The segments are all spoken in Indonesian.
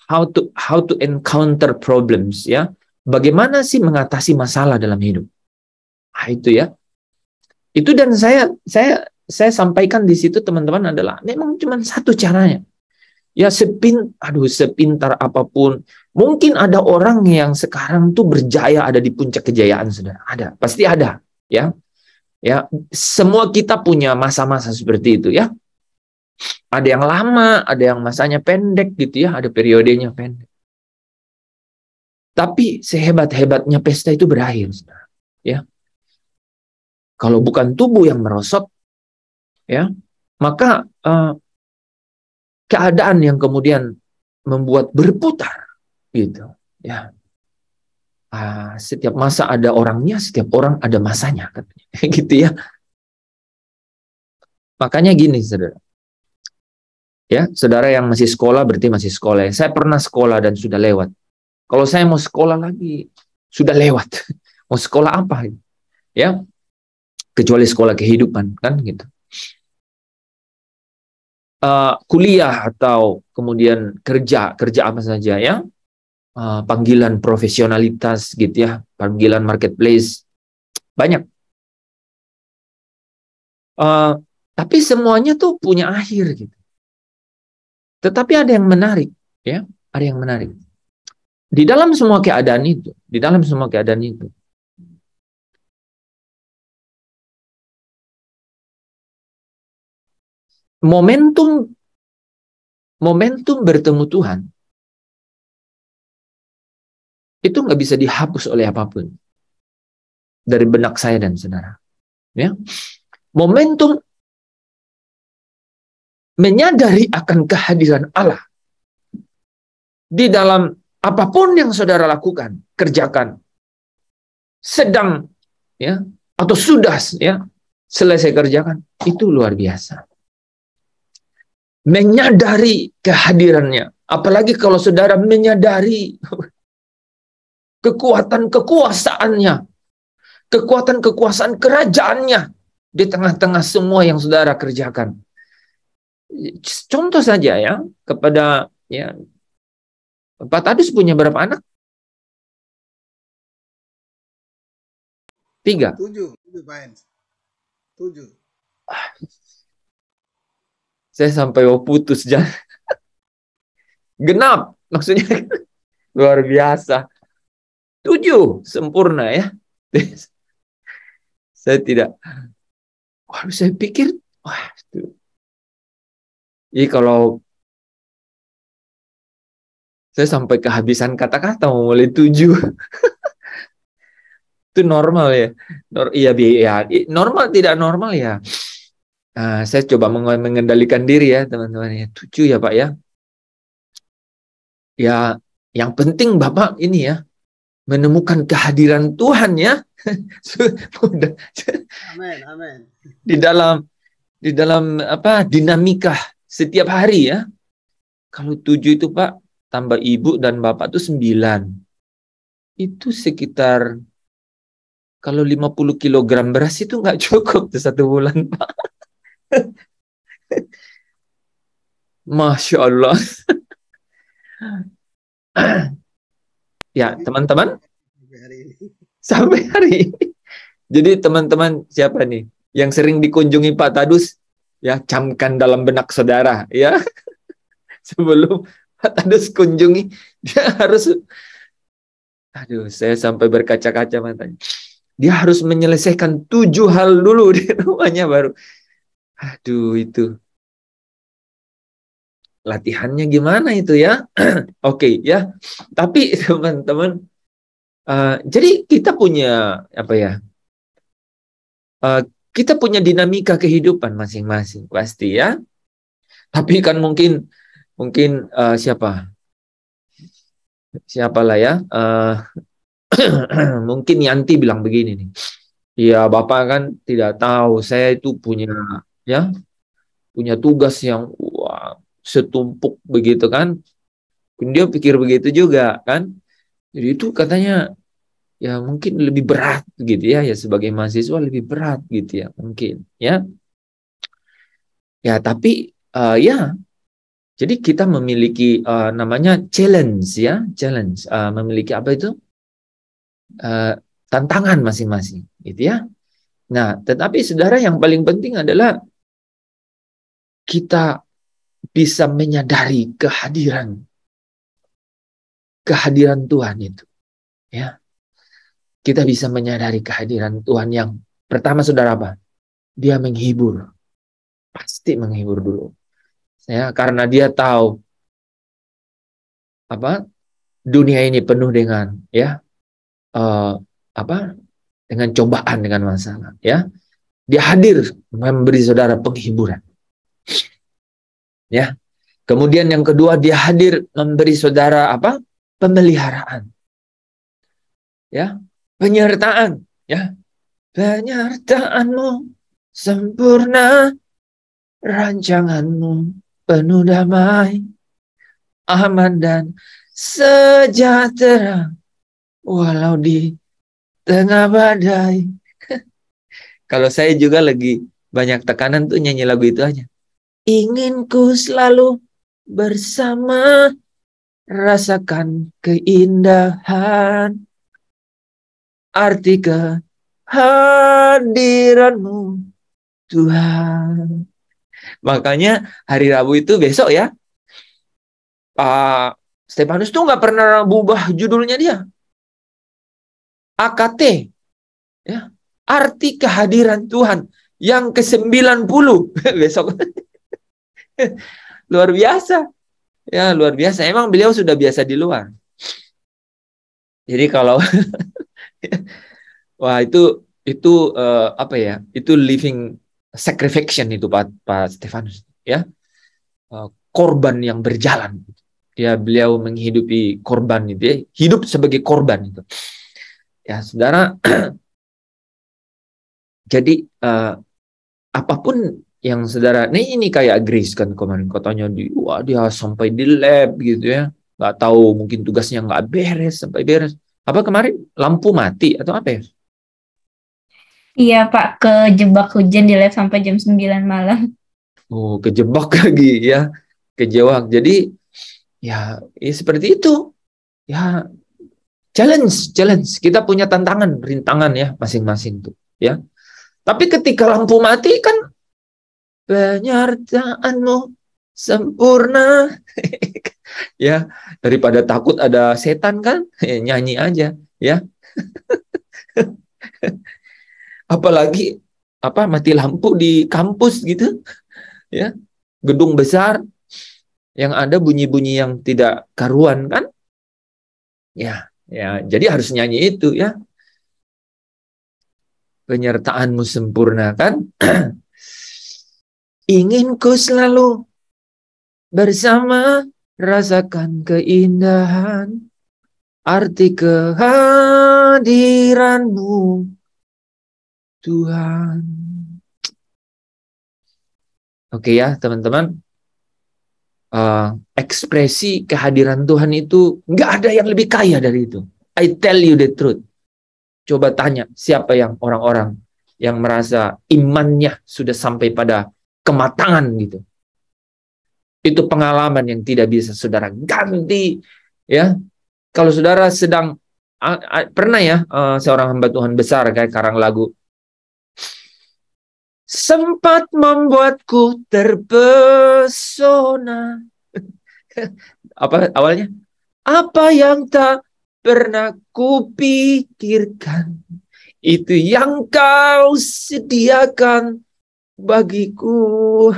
how to encounter problems, ya. Bagaimana sih mengatasi masalah dalam hidup? Nah, itu ya. Itu, dan saya sampaikan di situ, teman-teman, adalah memang cuma satu caranya. Ya, sepintar apapun, mungkin ada orang yang sekarang tuh berjaya ada di puncak kejayaan, saudara. Ada, pasti ada, ya. Ya, semua kita punya masa-masa seperti itu, ya. Ada yang lama, ada yang masanya pendek gitu, ya, ada periodenya pendek. Tapi sehebat-hebatnya pesta itu berakhir, saudara. Ya. Kalau bukan tubuh yang merosot, ya, maka keadaan yang kemudian membuat berputar, gitu, ya. Setiap masa ada orangnya, setiap orang ada masanya, katanya, gitu ya. Makanya gini, saudara. Ya, saudara yang masih sekolah berarti masih sekolah. Saya pernah sekolah dan sudah lewat. Kalau saya mau sekolah lagi, sudah lewat. Mau sekolah apa? Ya, kecuali sekolah kehidupan, kan, gitu. Kuliah atau kemudian kerja apa saja, ya. Panggilan profesionalitas, gitu ya, panggilan marketplace, banyak. Tapi semuanya tuh punya akhir, gitu. Tetapi ada yang menarik, ya, ada yang menarik. Di dalam semua keadaan itu, momentum bertemu Tuhan itu nggak bisa dihapus oleh apapun dari benak saya dan saudara. Ya, momentum menyadari akan kehadiran Allah di dalam apapun yang saudara lakukan, kerjakan, sedang, ya, atau sudah, ya, selesai kerjakan, itu luar biasa. Menyadari kehadirannya, apalagi kalau saudara menyadari kekuatan kekuasaannya, kekuatan kekuasaan kerajaannya di tengah-tengah semua yang saudara kerjakan. Contoh saja, ya, kepada, ya, Pak Tadus punya berapa anak? 3. 7, Pak. 7. Saya sampai putus jalan. Genap, maksudnya luar biasa. 7 sempurna, ya. Saya tidak. Saya pikir, jadi kalau saya sampai kehabisan kata-kata mau mulai 7. Itu normal, ya. Iya, normal tidak normal, ya. Saya coba mengendalikan diri, ya, teman-teman, ya. 7, ya, Pak, ya. Ya, yang penting Bapak ini, ya, menemukan kehadiran Tuhan, ya. Amin. Di dalam dinamika setiap hari, ya. Kalau 7 itu, Pak, tambah ibu dan bapak itu 9. Itu sekitar, kalau 50 kilogram beras itu nggak cukup tuh 1 bulan, Pak. Masya Allah. Ya, teman-teman, sampai hari ini. Jadi teman-teman siapa nih yang sering dikunjungi Pak Tadus, ya, camkan dalam benak saudara, ya. Sebelum Pak Tadus kunjungi, dia harus, saya sampai berkaca-kaca matanya. Dia harus menyelesaikan 7 hal dulu di rumahnya baru. Itu latihannya gimana itu, ya. Oke, ya. Tapi teman-teman, jadi kita punya apa, ya? Kita punya dinamika kehidupan masing-masing, pasti, ya. Tapi kan mungkin siapalah, ya. Mungkin Yanti bilang begini nih. Ya, Bapak kan tidak tahu saya itu punya tugas yang setumpuk begitu, kan. Dia pikir begitu juga, kan. Jadi itu katanya, ya, mungkin lebih berat gitu, ya, sebagai mahasiswa lebih berat gitu, ya, mungkin, ya. Ya, tapi ya, Jadi kita memiliki namanya challenge ya, challenge, memiliki apa itu? Tantangan masing-masing, gitu ya. Nah, tetapi saudara yang paling penting adalah kita bisa menyadari kehadiran Tuhan itu, ya. Kita bisa menyadari kehadiran Tuhan yang pertama, saudara, apa? Dia menghibur, pasti menghibur dulu, ya, karena dia tahu apa dunia ini penuh dengan apa dengan cobaan, dengan masalah, ya. Dia hadir memberi saudara penghiburan, ya. Kemudian yang kedua, dia hadir memberi saudara apa? Pemeliharaan, ya, penyertaan, ya. Penyertaanmu sempurna, rancanganmu penuh damai, aman dan sejahtera, walau di tengah badai. Kalau saya juga lagi banyak tekanan tuh nyanyi lagu itu aja. Ingin ku selalu bersama, rasakan keindahan, arti kehadiranmu Tuhan. Makanya hari Rabu itu besok ya, Pak Stefanus tuh nggak pernah berubah judulnya dia. AKT, ya, arti kehadiran Tuhan yang ke-90 besok. Luar biasa. Ya, luar biasa. Emang beliau sudah biasa di luar. Jadi kalau wah itu apa ya? Itu living sacrifice itu Pak Stefanus, ya. Korban yang berjalan. Ya, beliau menghidupi korban itu, ya. Hidup sebagai korban itu. Ya, saudara. Jadi apapun yang saudara, ini kayak Grace kan kemarin katanya dia sampai di lab gitu ya, nggak tahu mungkin tugasnya nggak beres sampai beres. Apa kemarin lampu mati atau apa ya? Iya Pak, kejebak hujan di lab sampai jam 9 malam. Oh, kejebak lagi ya, kejebak. Jadi ya seperti itu ya, challenge. Kita punya tantangan, rintangan ya masing-masing tuh ya. Tapi ketika lampu mati kan penyertaanmu sempurna. Ya, daripada takut ada setan kan, nyanyi aja ya. Apalagi mati lampu di kampus gitu ya. Gedung besar yang ada bunyi-bunyi yang tidak karuan kan? Ya, jadi harus nyanyi itu ya. Penyertaanmu sempurna kan? Ingin ku selalu bersama, rasakan keindahan, arti kehadiranmu Tuhan. Oke ya teman-teman, ekspresi kehadiran Tuhan itu nggak ada yang lebih kaya dari itu. I tell you the truth. Coba tanya siapa yang orang-orang yang merasa imannya sudah sampai pada kematangan gitu. Itu pengalaman yang tidak bisa saudara ganti ya. Kalau saudara sedang pernah ya seorang hamba Tuhan besar kayak karang lagu, sempat membuatku terpesona. Apa awalnya? Apa yang tak pernah kupikirkan, itu yang kau sediakan bagiku.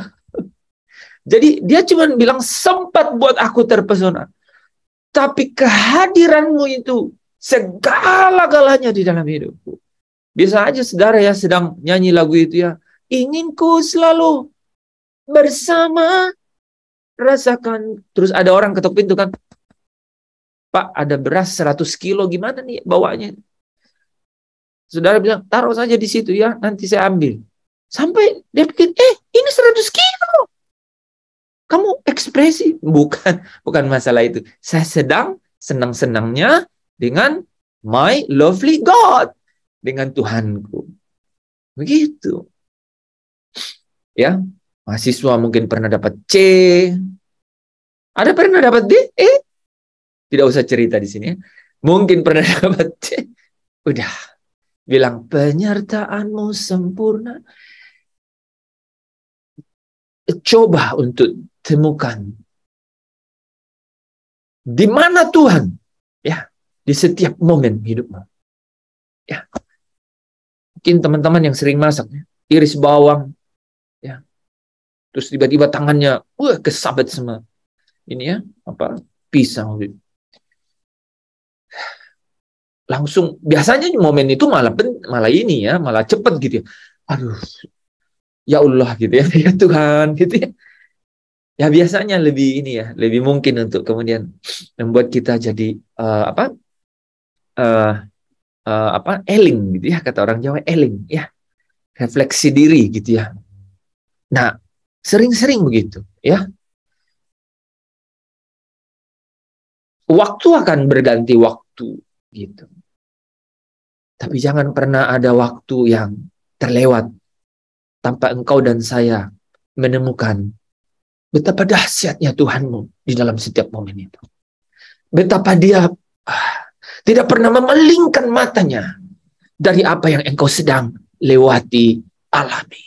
Jadi dia cuma bilang sempat buat aku terpesona. Tapi kehadiranmu itu segala-galanya di dalam hidupku. Bisa aja saudara ya sedang nyanyi lagu itu ya. Ingin ku selalu bersama, rasakan. Terus ada orang ketok pintu kan. Pak, ada beras 100 kilo, gimana nih bawanya? Saudara bilang, taruh saja di situ ya, nanti saya ambil. Sampai dia pikir, ini 100 kilo. Kamu ekspresi. Bukan masalah itu. Saya sedang senang-senangnya dengan my lovely God. Dengan Tuhanku. Begitu. Ya, mahasiswa mungkin pernah dapat C, Ada pernah dapat D? Tidak usah cerita di sini ya. Mungkin pernah dapat C. Udah. Bilang, penyertaanmu sempurna. Coba untuk temukan di mana Tuhan, ya, di setiap momen hidupmu. Ya. Mungkin teman-teman yang sering masak, ya, iris bawang, ya, terus tiba-tiba tangannya, kesabet sama ini ya, pisang. Langsung, biasanya momen itu malah ini ya, malah cepet gitu ya. Aduh, ya Allah gitu ya, ya Tuhan gitu ya. Ya biasanya lebih ini ya, lebih mungkin untuk kemudian membuat kita jadi eling gitu ya, kata orang Jawa, eling ya, refleksi diri gitu ya. Nah, sering-sering begitu ya. Waktu akan berganti waktu gitu. Tapi jangan pernah ada waktu yang terlewat tanpa engkau dan saya menemukan betapa dahsyatnya Tuhanmu di dalam setiap momen itu. Betapa dia tidak pernah memalingkan matanya dari apa yang engkau sedang lewati, alami.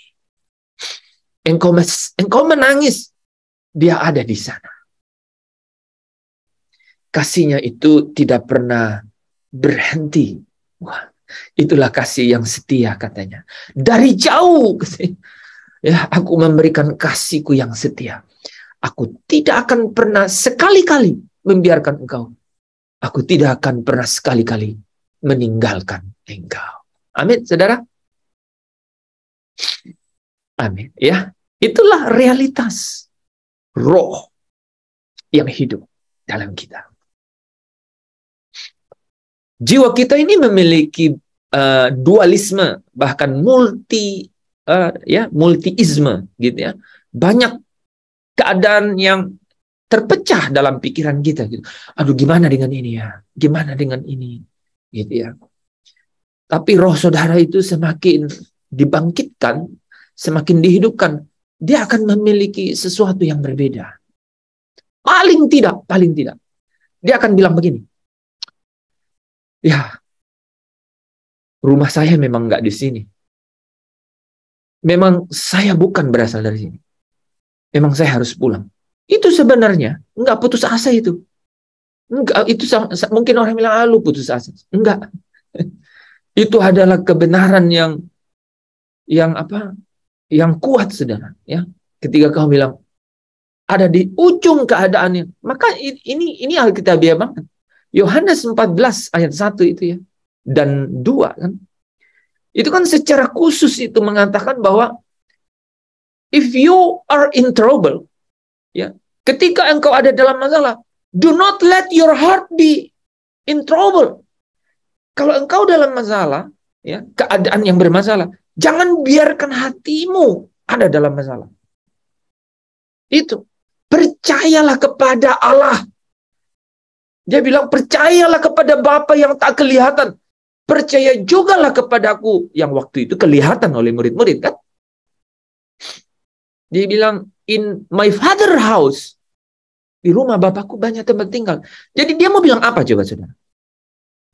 Engkau menangis, dia ada di sana. Kasihnya itu tidak pernah berhenti. Wah, itulah kasih yang setia katanya. Dari jauh, ya, aku memberikan kasihku yang setia. Aku tidak akan pernah sekali-kali membiarkan engkau. Aku tidak akan pernah sekali-kali meninggalkan engkau. Amin, saudara. Amin. Ya, itulah realitas roh yang hidup dalam kita. Jiwa kita ini memiliki dualisme, bahkan multiisme, gitu ya. Banyak keadaan yang terpecah dalam pikiran kita gitu. Aduh, gimana dengan ini ya? Gimana dengan ini? Gitu ya. Tapi roh saudara itu semakin dibangkitkan, semakin dihidupkan, dia akan memiliki sesuatu yang berbeda. Paling tidak, dia akan bilang begini. Ya, rumah saya memang nggak di sini. Memang saya bukan berasal dari sini. Memang saya harus pulang. Itu sebenarnya nggak putus asa itu. Enggak, itu mungkin orang bilang, lu putus asa. Enggak. Itu adalah kebenaran yang kuat, saudara. Ya, ketika kau bilang ada di ujung keadaannya, maka ini Alkitabiah banget. Yohanes 14 ayat 1 itu ya, dan 2 kan. Itu kan secara khusus itu mengatakan bahwa if you are in trouble, ya, ketika engkau ada dalam masalah, do not let your heart be in trouble. Kalau engkau dalam masalah, ya, keadaan yang bermasalah, jangan biarkan hatimu ada dalam masalah. Itu. Percayalah kepada Allah. Dia bilang, percayalah kepada Bapa yang tak kelihatan. Percaya jugalah kepadaku yang waktu itu kelihatan oleh murid-murid, kan? Dia bilang, in my father house, di rumah Bapakku banyak tempat tinggal. Jadi dia mau bilang apa coba, saudara?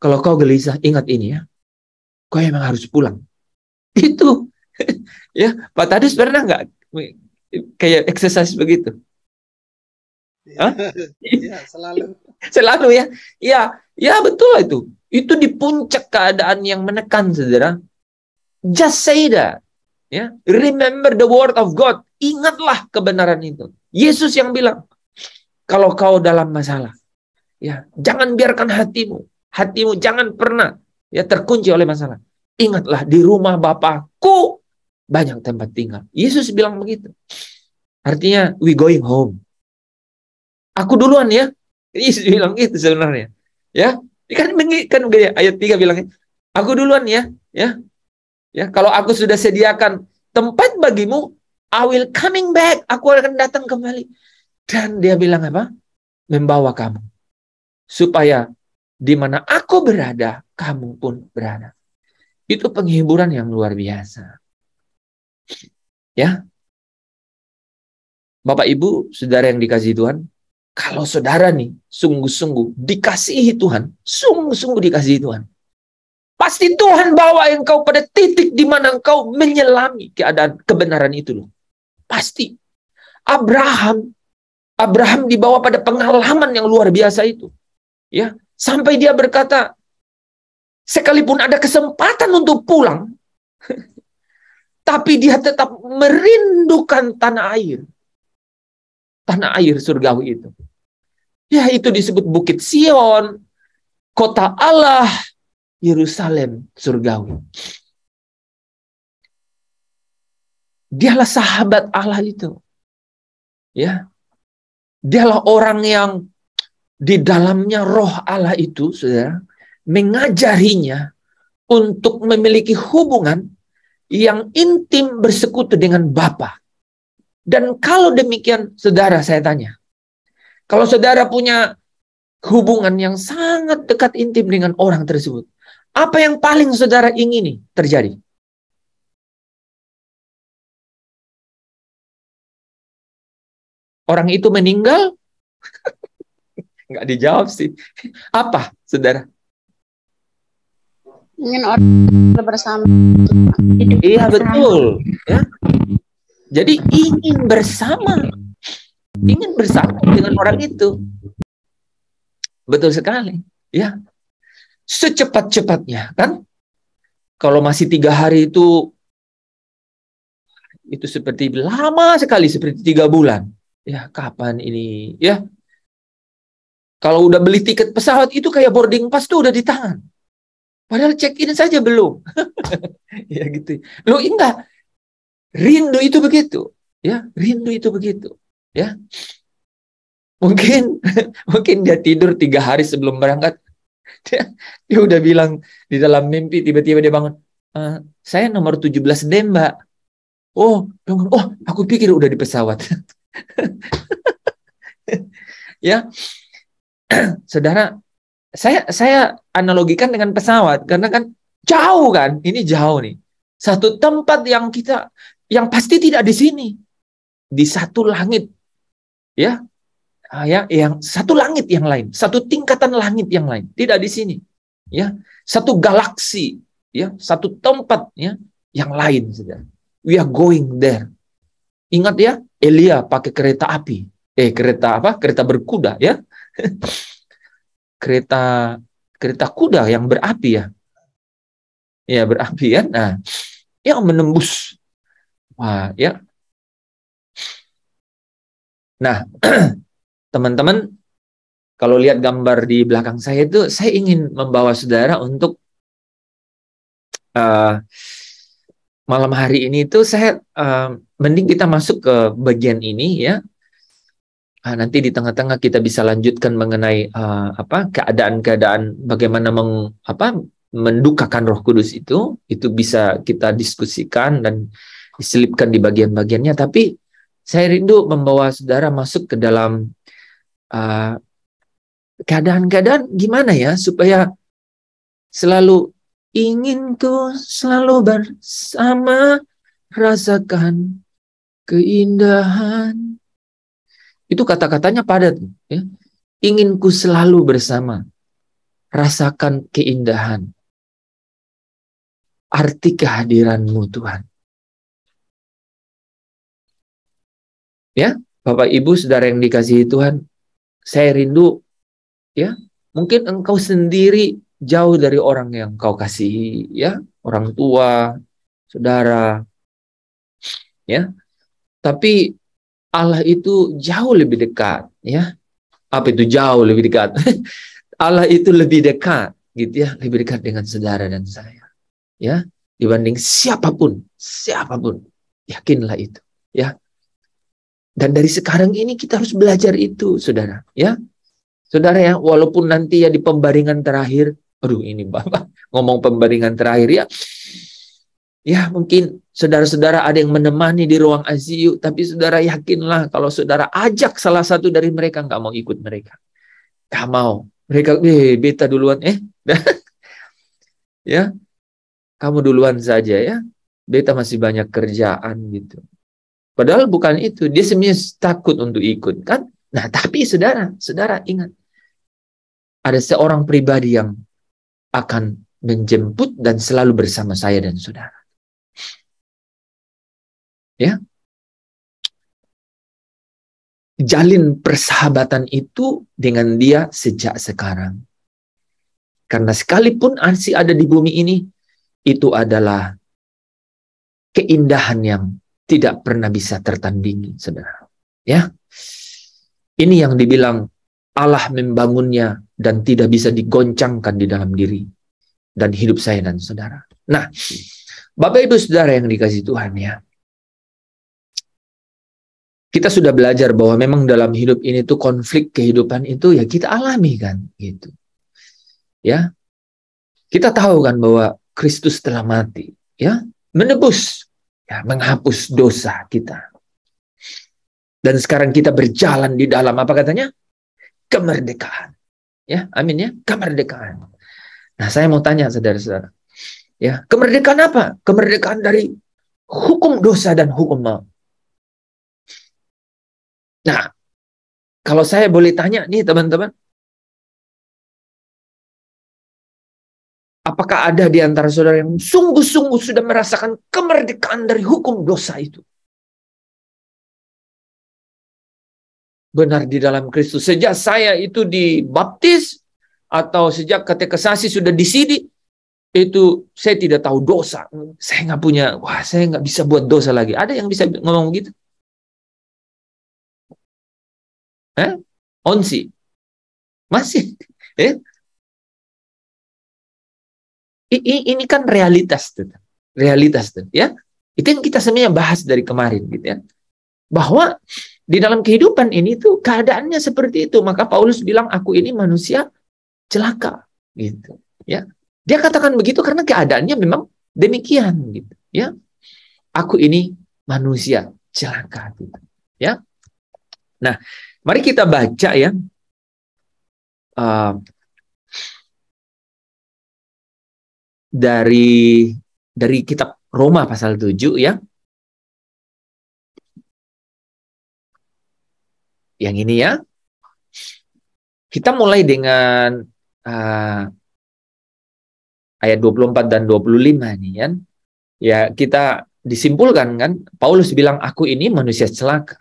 Kalau kau gelisah, ingat ini ya. Kau emang harus pulang. Itu. Ya, Pak Tadus pernah nggak kayak exercise begitu? Ya, ya, selalu. Selalu ya. Ya betul itu. Itu di puncak keadaan yang menekan, saudara. Just say that. Ya, remember the word of God. Ingatlah kebenaran itu. Yesus yang bilang, kalau kau dalam masalah, ya, jangan biarkan hatimu jangan pernah ya terkunci oleh masalah. Ingatlah, di rumah Bapakku banyak tempat tinggal. Yesus bilang begitu. Artinya, we going home. Aku duluan ya. Yesus bilang gitu sebenarnya. Ya, kan ayat 3 bilangnya, aku duluan ya. Ya, kalau aku sudah sediakan tempat bagimu, I will coming back. Aku akan datang kembali. Dan dia bilang apa? Membawa kamu. Supaya di mana aku berada, kamu pun berada. Itu penghiburan yang luar biasa. Ya. Bapak Ibu, saudara yang dikasihi Tuhan, Kalau saudara nih sungguh-sungguh dikasihi Tuhan, sungguh-sungguh dikasihi Tuhan, pasti Tuhan bawa engkau pada titik di mana engkau menyelami keadaan kebenaran itu loh. Pasti. Abraham dibawa pada pengalaman yang luar biasa itu. Ya, sampai dia berkata, sekalipun ada kesempatan untuk pulang, tapi dia tetap merindukan tanah air surgawi itu. Ya, itu disebut Bukit Sion, kota Allah, Yerusalem surgawi. Dialah sahabat Allah itu. Ya. Dialah orang yang di dalamnya roh Allah itu, saudara, mengajarinya untuk memiliki hubungan yang intim bersekutu dengan Bapa. Dan kalau demikian, saudara, saya tanya, kalau saudara punya hubungan yang sangat dekat intim dengan orang tersebut, apa yang paling saudara ingini terjadi? Orang itu meninggal? Nggak dijawab sih. Apa, saudara? Ingin orang bersama. Iya, betul. Ya. Jadi ingin bersama dengan orang itu. Betul sekali. Ya, secepat-cepatnya, kan? Kalau masih 3 hari itu seperti lama sekali, seperti 3 bulan. Ya, kapan ini? Ya, kalau udah beli tiket pesawat itu kayak boarding pass tuh udah di tangan. Padahal check-in saja belum. Ya gitu. Loh, enggak. Rindu itu begitu. Ya, rindu itu begitu. Ya. Mungkin dia tidur 3 hari sebelum berangkat. Dia udah bilang di dalam mimpi, tiba-tiba dia bangun. Saya nomor 17D, Mbak. Oh, aku pikir udah di pesawat. Ya. Saudara, saya analogikan dengan pesawat karena kan jauh kan, ini jauh nih. Satu tempat yang pasti tidak di sini, di satu langit, ya, yang satu langit yang lain, satu tingkatan langit yang lain, tidak di sini, ya, satu galaksi, ya, satu tempat, ya, yang lain, saudara. We are going there. Ingat ya, Elia pakai kereta api, kereta berkuda, ya. kereta kuda yang berapi, ya. Ya, berapi, ya. Nah, yang menembus. Wah, ya. Nah, teman-teman, kalau lihat gambar di belakang saya itu, saya ingin membawa saudara untuk malam hari ini itu saya mending kita masuk ke bagian ini, ya. Nanti di tengah-tengah kita bisa lanjutkan mengenai keadaan-keadaan bagaimana mendukakan Roh Kudus itu bisa kita diskusikan dan diselipkan di bagian-bagiannya. Tapi saya rindu membawa saudara masuk ke dalam keadaan-keadaan gimana ya supaya selalu ingin ku selalu bersama, rasakan keindahan. Itu kata-katanya padat, ya. Ingin ku selalu bersama, rasakan keindahan. Arti kehadiran-Mu, Tuhan. Ya, Bapak Ibu, saudara yang dikasihi Tuhan, saya rindu, ya, mungkin engkau sendiri jauh dari orang yang kau kasihi, ya, orang tua, saudara, ya. Tapi Allah itu jauh lebih dekat, ya. Apa itu jauh lebih dekat? Allah itu lebih dekat, gitu ya, lebih dekat dengan saudara dan saya, ya, dibanding siapapun. Yakinlah itu, ya. Dan dari sekarang ini kita harus belajar itu, saudara, ya. Saudara, ya, walaupun nanti ya di pembaringan terakhir, ini Bapak ngomong pembaringan terakhir, ya. Ya, mungkin saudara-saudara ada yang menemani di ruang ICU, tapi saudara yakinlah kalau saudara ajak salah satu dari mereka, nggak mau ikut mereka. Nggak mau. Mereka, beta duluan, ya, kamu duluan saja, ya. Beta masih banyak kerjaan, gitu. Padahal bukan itu. Dia sebenarnya takut untuk ikut, kan? Nah, tapi saudara ingat, ada seorang pribadi yang akan menjemput dan selalu bersama saya dan saudara. Ya. Jalin persahabatan itu dengan dia sejak sekarang. Karena sekalipun masih ada di bumi ini, itu adalah keindahan yang tidak pernah bisa tertandingi, saudara. Ya. Ini yang dibilang Allah membangunnya dan tidak bisa digoncangkan di dalam diri dan hidup saya dan saudara. Nah, Bapak Ibu Saudara yang dikasihi Tuhan ya. Kita sudah belajar bahwa memang dalam hidup ini tuh konflik kehidupan itu ya kita alami kan gitu. Ya. Kita tahu kan bahwa Kristus telah mati, ya, menebus, ya, menghapus dosa kita. Dan sekarang kita berjalan di dalam apa katanya? Kemerdekaan. Ya, amin ya, kemerdekaan. Nah, saya mau tanya saudara-saudara. Ya, kemerdekaan apa? Kemerdekaan dari hukum dosa dan hukum maut. Nah, kalau saya boleh tanya nih teman-teman, apakah ada di antara saudara yang sungguh-sungguh sudah merasakan kemerdekaan dari hukum dosa itu? Benar di dalam Kristus. Sejak saya itu dibaptis, atau sejak katekisasi sudah disidik, itu saya tidak tahu dosa. Saya nggak punya, saya nggak bisa buat dosa lagi. Ada yang bisa ngomong begitu? Onsi? Masih? Ini kan realitas tuh. Realitas tuh, ya. Itu yang kita sebenarnya bahas dari kemarin gitu ya. Bahwa di dalam kehidupan ini tuh keadaannya seperti itu. Maka Paulus bilang aku ini manusia celaka gitu, ya. Dia katakan begitu karena keadaannya memang demikian gitu, ya. Aku ini manusia celaka gitu, ya. Nah, mari kita baca ya. Dari kitab Roma pasal 7 ya. Yang ini ya. Kita mulai dengan ayat 24 dan 25 nih kan. Ya, kita disimpulkan kan, Paulus bilang aku ini manusia celaka.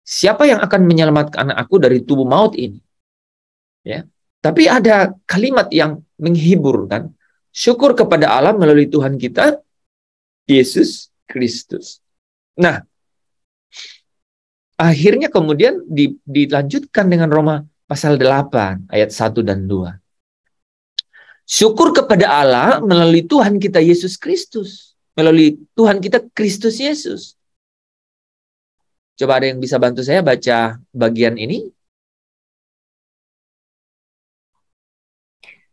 Siapa yang akan menyelamatkan aku dari tubuh maut ini? Ya. Tapi ada kalimat yang menghibur kan. Syukur kepada Allah melalui Tuhan kita Yesus Kristus. Nah, akhirnya kemudian dilanjutkan dengan Roma pasal 8 ayat 1 dan 2. Syukur kepada Allah melalui Tuhan kita Yesus Kristus. Melalui Tuhan kita Kristus Yesus. Coba ada yang bisa bantu saya baca bagian ini?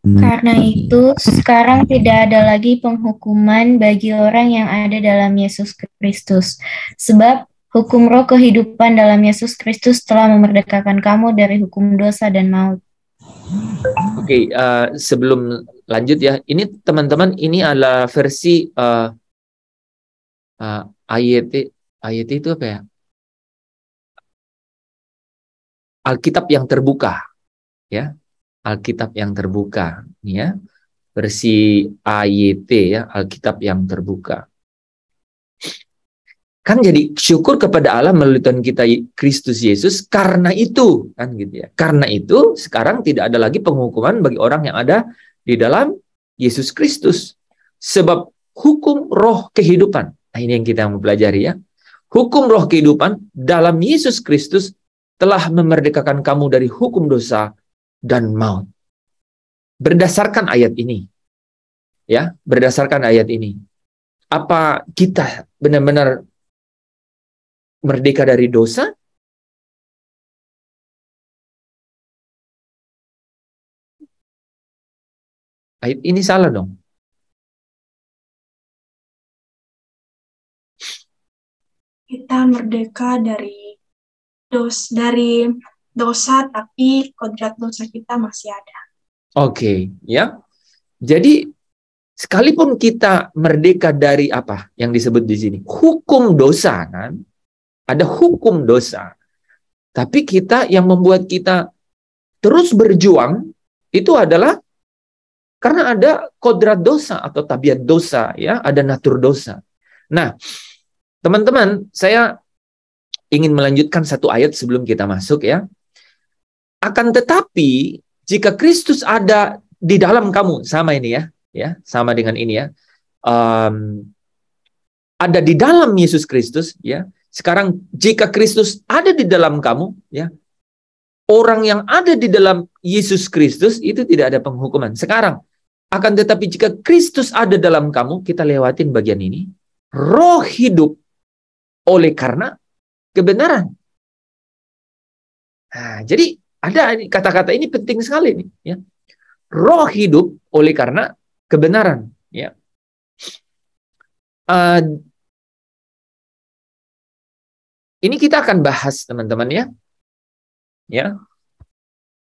Karena itu, sekarang tidak ada lagi penghukuman bagi orang yang ada dalam Yesus Kristus. Sebab hukum roh kehidupan dalam Yesus Kristus telah memerdekakan kamu dari hukum dosa dan maut. Oke, sebelum lanjut ya, ini teman-teman, ini adalah versi AYT itu apa ya? Alkitab yang terbuka, ya. Alkitab yang terbuka, ya, versi AYT ya, Alkitab yang terbuka. Kan jadi syukur kepada Allah melalui Tuhan kita Kristus Yesus karena itu, kan gitu ya. Karena itu sekarang tidak ada lagi penghukuman bagi orang yang ada di dalam Yesus Kristus. Sebab hukum roh kehidupan. Nah, ini yang kita mau pelajari ya. Hukum roh kehidupan dalam Yesus Kristus telah memerdekakan kamu dari hukum dosa dan maut. Berdasarkan ayat ini. Ya, berdasarkan ayat ini. Apa kita benar-benar merdeka dari dosa? Ayat ini salah dong. Kita merdeka dari dosa, tapi kodrat dosa kita masih ada. Oke, ya. Jadi sekalipun kita merdeka dari apa yang disebut di sini? Hukum dosa kan? Ada hukum dosa. Tapi yang membuat kita terus berjuang itu adalah karena ada kodrat dosa atau tabiat dosa, ya, ada natur dosa. Nah, teman-teman, saya ingin melanjutkan satu ayat sebelum kita masuk, ya. Akan tetapi jika Kristus ada di dalam kamu, sama ini ya, sama dengan ini ya, ada di dalam Yesus Kristus, ya. Sekarang jika Kristus ada di dalam kamu, ya, orang yang ada di dalam Yesus Kristus itu tidak ada penghukuman. Sekarang, akan tetapi jika Kristus ada dalam kamu, kita lewatin bagian ini, roh hidup oleh karena kebenaran. Nah, jadi ada kata-kata ini penting sekali nih, ya. Roh hidup oleh karena kebenaran, ya. Ini kita akan bahas, teman-teman, ya. Ya.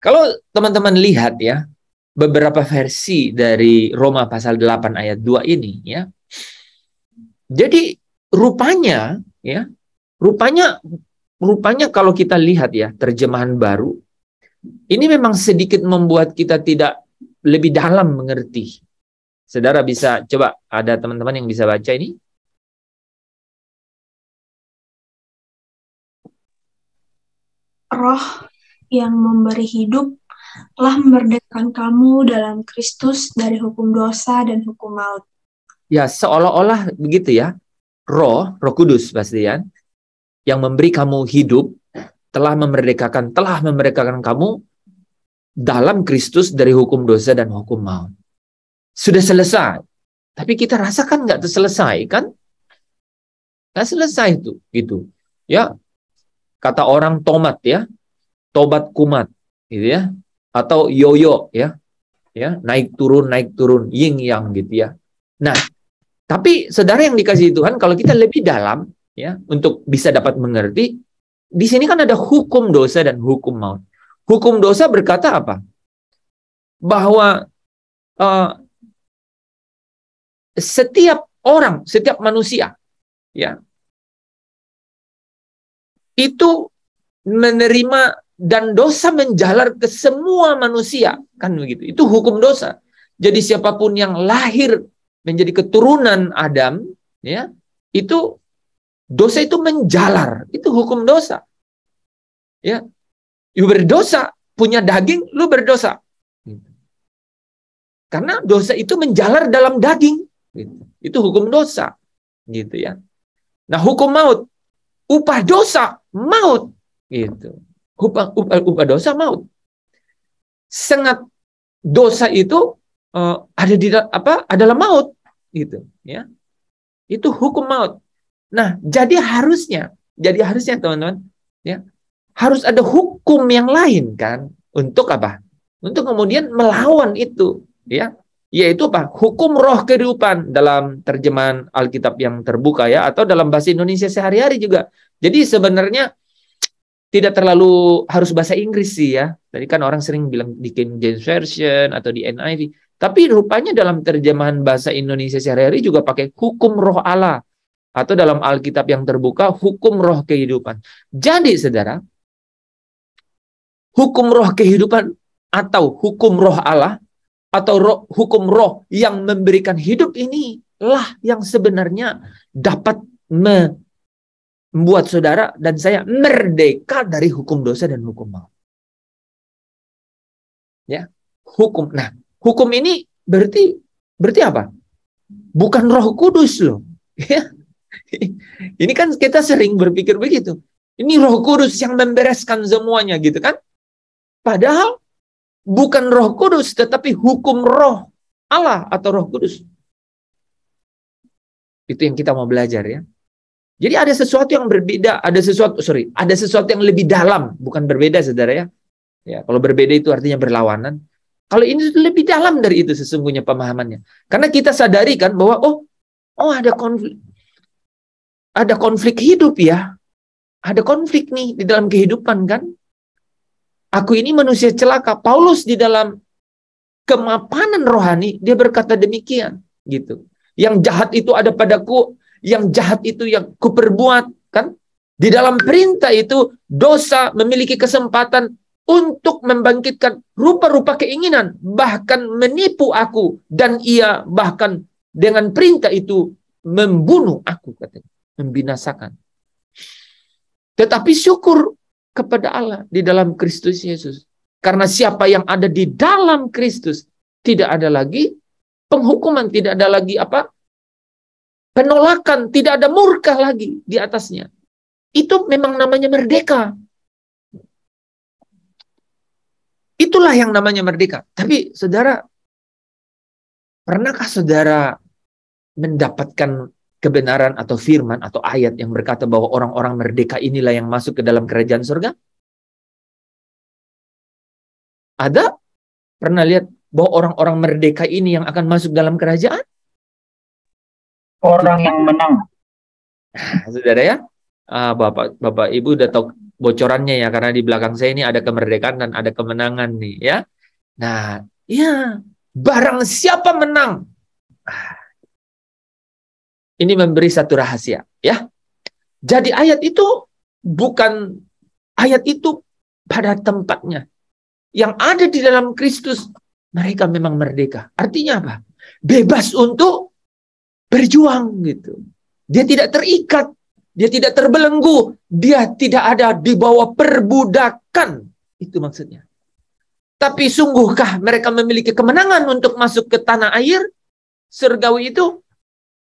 Kalau teman-teman lihat, ya, beberapa versi dari Roma pasal 8 ayat 2 ini, ya. Jadi rupanya, ya, rupanya kalau kita lihat, ya, terjemahan baru, ini memang sedikit membuat kita tidak lebih dalam mengerti. Saudara bisa coba, ada teman-teman yang bisa baca ini? Roh yang memberi hidup telah memerdekakan kamu dalam Kristus dari hukum dosa dan hukum maut. Ya, seolah-olah begitu, ya. Roh Kudus pasti, ya, yang memberi kamu hidup telah memerdekakan kamu dalam Kristus dari hukum dosa dan hukum maut. Sudah selesai. Tapi kita rasakan nggak selesai, kan? Nggak selesai itu, gitu. Ya, kata orang tomat, ya, tobat kumat, gitu, ya, atau yoyo, ya, naik turun, yin yang, gitu, ya. Nah, tapi saudara yang dikasihi Tuhan, kalau kita lebih dalam, ya, untuk bisa dapat mengerti, di sini kan ada hukum dosa dan hukum maut. Hukum dosa berkata apa? Bahwa setiap orang, setiap manusia, ya, itu menerima dan dosa menjalar ke semua manusia, kan begitu. Itu hukum dosa. Jadi siapapun yang lahir menjadi keturunan Adam, ya, itu dosa itu menjalar. Itu hukum dosa. Ya. Lu berdosa, punya daging, lu berdosa. Karena dosa itu menjalar dalam daging. Itu hukum dosa. Gitu, ya. Nah, hukum maut, upah dosa maut, gitu. Upah dosa maut. Sengat dosa itu ada di adalah maut, gitu, ya. Itu hukum maut. Nah, jadi harusnya teman-teman, ya, harus ada hukum yang lain, kan, untuk apa? Untuk kemudian melawan itu, ya. Yaitu apa? Hukum roh kehidupan dalam terjemahan Alkitab yang terbuka, ya, atau dalam bahasa Indonesia sehari-hari juga. Jadi sebenarnya tidak terlalu harus bahasa Inggris sih, ya. Tadi kan orang sering bilang di King James Version atau di NIV. Tapi rupanya dalam terjemahan bahasa Indonesia sehari-hari juga pakai hukum roh Allah. Atau dalam Alkitab yang terbuka, hukum roh kehidupan. Jadi, saudara, hukum roh kehidupan atau hukum roh Allah atau hukum roh yang memberikan hidup inilah yang sebenarnya dapat membuat saudara dan saya merdeka dari hukum dosa dan hukum maut. Ya, hukum. Nah, hukum ini berarti apa? Bukan Roh Kudus loh. Ya. Ini kan kita sering berpikir begitu. Ini Roh Kudus yang membereskan semuanya, gitu kan? Padahal bukan Roh Kudus, tetapi hukum roh Allah atau Roh Kudus. Itu yang kita mau belajar, ya. Jadi ada sesuatu yang berbeda, ada sesuatu yang lebih dalam, bukan berbeda, saudara, ya. Ya, kalau berbeda itu artinya berlawanan. Kalau ini lebih dalam dari itu sesungguhnya pemahamannya. Karena kita sadari kan bahwa ada konflik hidup, ya. Ada konflik nih di dalam kehidupan, kan. Aku ini manusia celaka. Paulus di dalam kemapanan rohani, dia berkata demikian, gitu. Yang jahat itu ada padaku, yang jahat itu yang kuperbuat, kan? Di dalam perintah itu, dosa memiliki kesempatan untuk membangkitkan rupa-rupa keinginan, bahkan menipu aku, dan ia bahkan dengan perintah itu membunuh aku, katanya, membinasakan. Tetapi syukur kepada Allah di dalam Kristus Yesus. Karena siapa yang ada di dalam Kristus, tidak ada lagi penghukuman, tidak ada lagi penolakan, tidak ada murka lagi di atasnya. Itu memang namanya merdeka. Itulah yang namanya merdeka. Tapi saudara, pernahkah saudara mendapatkan kebenaran atau firman atau ayat yang berkata bahwa orang-orang merdeka inilah yang masuk ke dalam kerajaan surga? Ada? Pernah lihat bahwa orang-orang merdeka ini yang akan masuk dalam kerajaan? Orang yang menang. Saudara ya, Bapak Ibu udah tahu bocorannya ya, karena di belakang saya ini ada kemerdekaan dan ada kemenangan nih ya. Nah, ya, barang siapa menang. Ini memberi satu rahasia ya. Jadi ayat itu bukan ayat itu pada tempatnya. Yang ada di dalam Kristus, mereka memang merdeka. Artinya apa? Bebas untuk berjuang gitu. Dia tidak terikat, dia tidak terbelenggu, dia tidak ada di bawah perbudakan. Itu maksudnya. Tapi sungguhkah mereka memiliki kemenangan untuk masuk ke tanah air surgawi itu?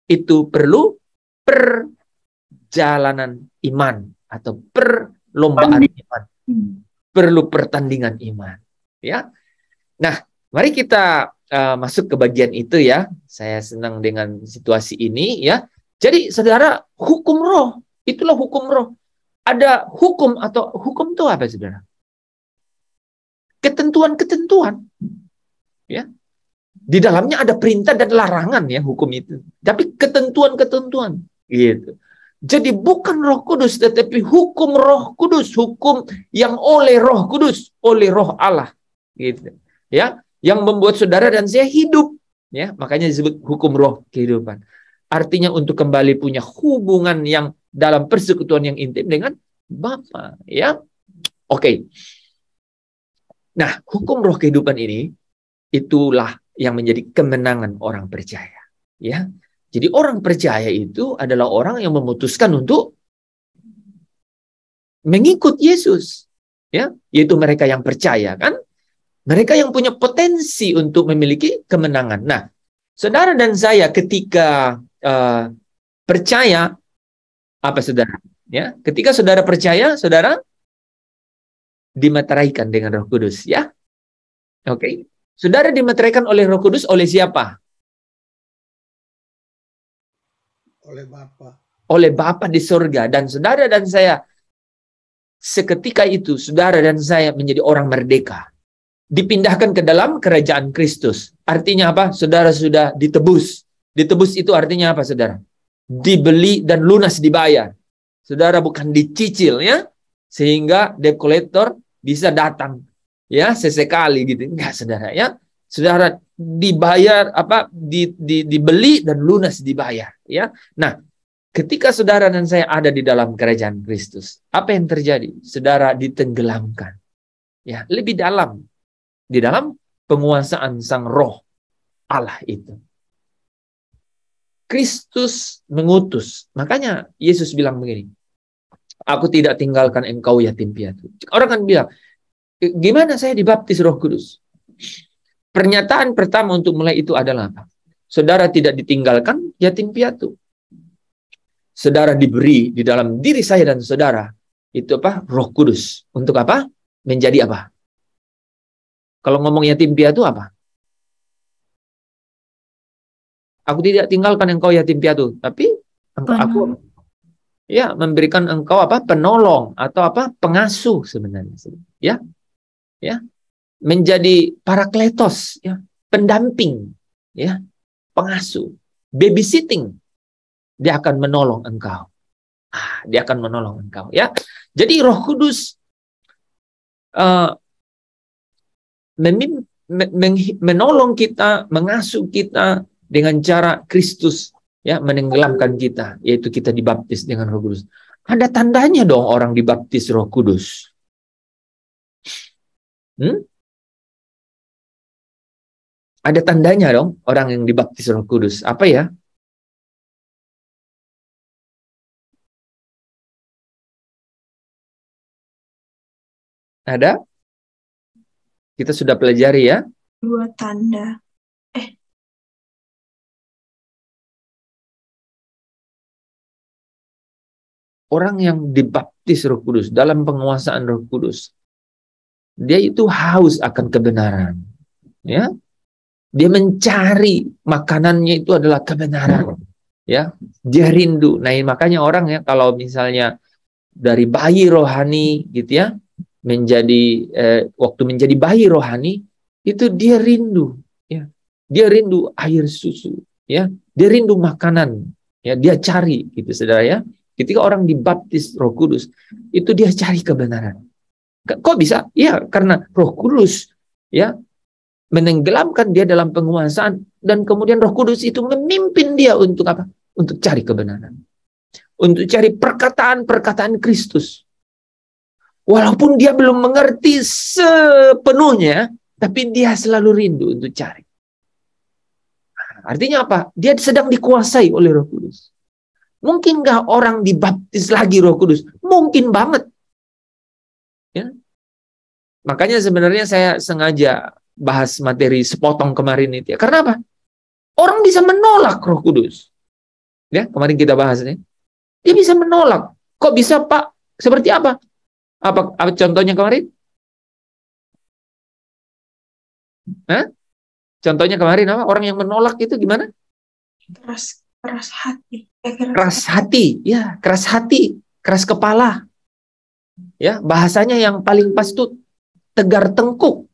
Itu perlu perjalanan iman atau perlombaan iman. Perlu pertandingan iman. Ya. Nah, mari kita masuk ke bagian itu ya. Saya senang dengan situasi ini ya. Jadi saudara, hukum roh, itulah hukum roh. Ada hukum atau hukum itu apa saudara? Ketentuan-ketentuan. Ya. Di dalamnya ada perintah dan larangan ya hukum itu. Tapi ketentuan-ketentuan gitu. Jadi bukan Roh Kudus, tetapi hukum Roh Kudus, hukum yang oleh Roh Kudus, oleh Roh Allah gitu. Ya, yang membuat saudara dan saya hidup ya, makanya disebut hukum roh kehidupan. Artinya untuk kembali punya hubungan yang dalam persekutuan yang intim dengan Bapa ya. Oke. Nah, hukum roh kehidupan ini itulah yang menjadi kemenangan orang percaya. Ya, jadi orang percaya itu adalah orang yang memutuskan untuk mengikut Yesus. Ya, yaitu mereka yang percaya kan, mereka yang punya potensi untuk memiliki kemenangan. Nah, saudara dan saya ketika percaya, apa saudara? Ya, ketika saudara percaya, saudara dimeteraikan dengan Roh Kudus. Ya, oke. Saudara dimeteraikan oleh Roh Kudus oleh siapa? Oleh Bapa. Oleh Bapa di surga. Dan saudara dan saya, seketika itu, saudara dan saya menjadi orang merdeka. Dipindahkan ke dalam kerajaan Kristus. Artinya apa? Saudara sudah ditebus. Ditebus itu artinya apa, saudara? Dibeli dan lunas dibayar. Saudara bukan dicicil, ya. Sehingga debt collector bisa datang. Ya, sesekali gitu. Enggak, saudara ya. Saudara dibayar dibeli dan lunas dibayar, ya. Nah, ketika saudara dan saya ada di dalam kerajaan Kristus, apa yang terjadi? Saudara ditenggelamkan. Ya, lebih dalam di dalam penguasaan Sang Roh Allah itu. Kristus mengutus. Makanya Yesus bilang begini, "Aku tidak tinggalkan engkau yatim piatu." Orang kan bilang, gimana saya dibaptis Roh Kudus? Pernyataan pertama untuk mulai itu adalah apa? Saudara tidak ditinggalkan yatim piatu. Saudara diberi di dalam diri saya dan saudara itu apa? Roh Kudus. Untuk apa? Menjadi apa? Kalau ngomong yatim piatu apa? Aku tidak tinggalkan engkau yatim piatu, tapi aku ya memberikan engkau apa? Penolong atau apa? Pengasuh sebenarnya, ya. Ya, menjadi parakletos, ya, pendamping, ya, pengasuh, babysitting. Dia akan menolong engkau. Dia akan menolong engkau, ya. Jadi Roh Kudus menolong kita, mengasuh kita dengan cara Kristus, ya, menenggelamkan kita, yaitu kita dibaptis dengan Roh Kudus. Ada tandanya dong orang dibaptis Roh Kudus. Ada tandanya dong orang yang dibaptis Roh Kudus. Apa ya? Ada? Kita sudah pelajari ya. 2 tanda. Orang yang dibaptis Roh Kudus, dalam penguasaan Roh Kudus, dia itu haus akan kebenaran. Ya, dia mencari makanannya itu adalah kebenaran. Ya, dia rindu. Nah, makanya orang ya kalau misalnya dari bayi rohani gitu ya, waktu menjadi bayi rohani itu dia rindu. Ya, dia rindu air susu. Ya, dia rindu makanan. Ya, dia cari gitu, saudara ya. Ketika orang dibaptis Roh Kudus, itu dia cari kebenaran. Kok bisa? Ya, karena Roh Kudus ya menenggelamkan dia dalam penguasaan, dan kemudian Roh Kudus itu memimpin dia untuk apa? Untuk cari kebenaran. Untuk cari perkataan-perkataan Kristus. Walaupun dia belum mengerti sepenuhnya, tapi dia selalu rindu untuk cari. Artinya apa? Dia sedang dikuasai oleh Roh Kudus. Mungkin nggak orang dibaptis lagi Roh Kudus? Mungkin banget. Ya. Makanya sebenarnya saya sengaja bahas materi sepotong kemarin itu ya. Karena apa? Orang bisa menolak Roh Kudus. Ya, kemarin kita bahas nih. Dia bisa menolak. Kok bisa, Pak? Seperti apa? Apa contohnya kemarin? Hah? Contohnya kemarin apa? Orang yang menolak itu gimana? Keras hati. Keras hati, ya, keras hati, keras kepala. Ya, bahasanya yang paling pas itu tegar tengkuk.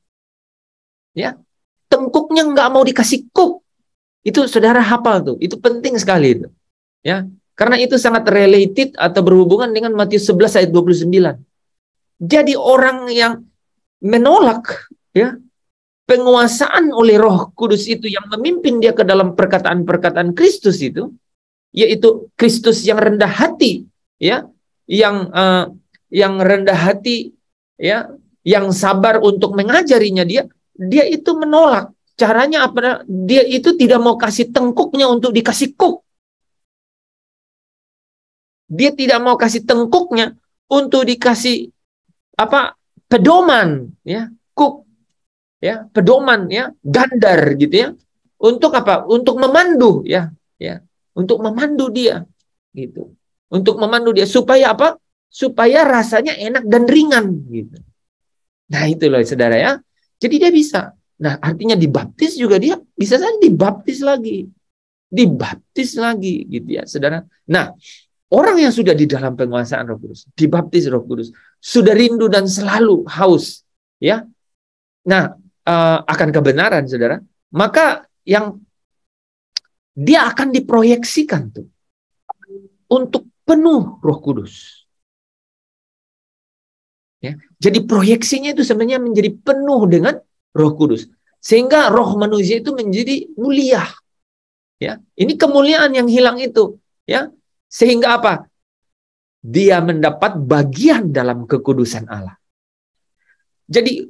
Ya, tengkuknya nggak mau dikasih kuk. Itu saudara hafal tuh, itu penting sekali itu. Ya, karena itu sangat related atau berhubungan dengan Matius 11 ayat 29. Jadi orang yang menolak ya penguasaan oleh Roh Kudus itu yang memimpin dia ke dalam perkataan-perkataan Kristus itu, yaitu Kristus yang rendah hati, ya, yang rendah hati, ya, yang sabar untuk mengajarinya dia itu menolak. Caranya apa? Dia itu tidak mau kasih tengkuknya untuk dikasih kuk. Dia tidak mau kasih tengkuknya untuk dikasih apa? Pedoman, ya, kuk, ya, pedoman, ya, gandar gitu ya. Untuk apa? Untuk memandu, ya, ya, untuk memandu dia, gitu. Untuk memandu dia supaya apa? Supaya rasanya enak dan ringan, gitu. Nah, itu loh, saudara ya. Jadi dia bisa. Nah, artinya dibaptis juga dia bisa saja dibaptis lagi. Dibaptis lagi, gitu ya, saudara. Nah, orang yang sudah di dalam penguasaan Roh Kudus, dibaptis Roh Kudus, sudah rindu dan selalu haus, ya. Nah, akan kebenaran, saudara. Maka yang dia akan diproyeksikan tuh untuk penuh Roh Kudus. Ya, jadi proyeksinya itu sebenarnya menjadi penuh dengan Roh Kudus, sehingga roh manusia itu menjadi mulia. Ya, ini kemuliaan yang hilang itu, ya. Sehingga apa? Dia mendapat bagian dalam kekudusan Allah. Jadi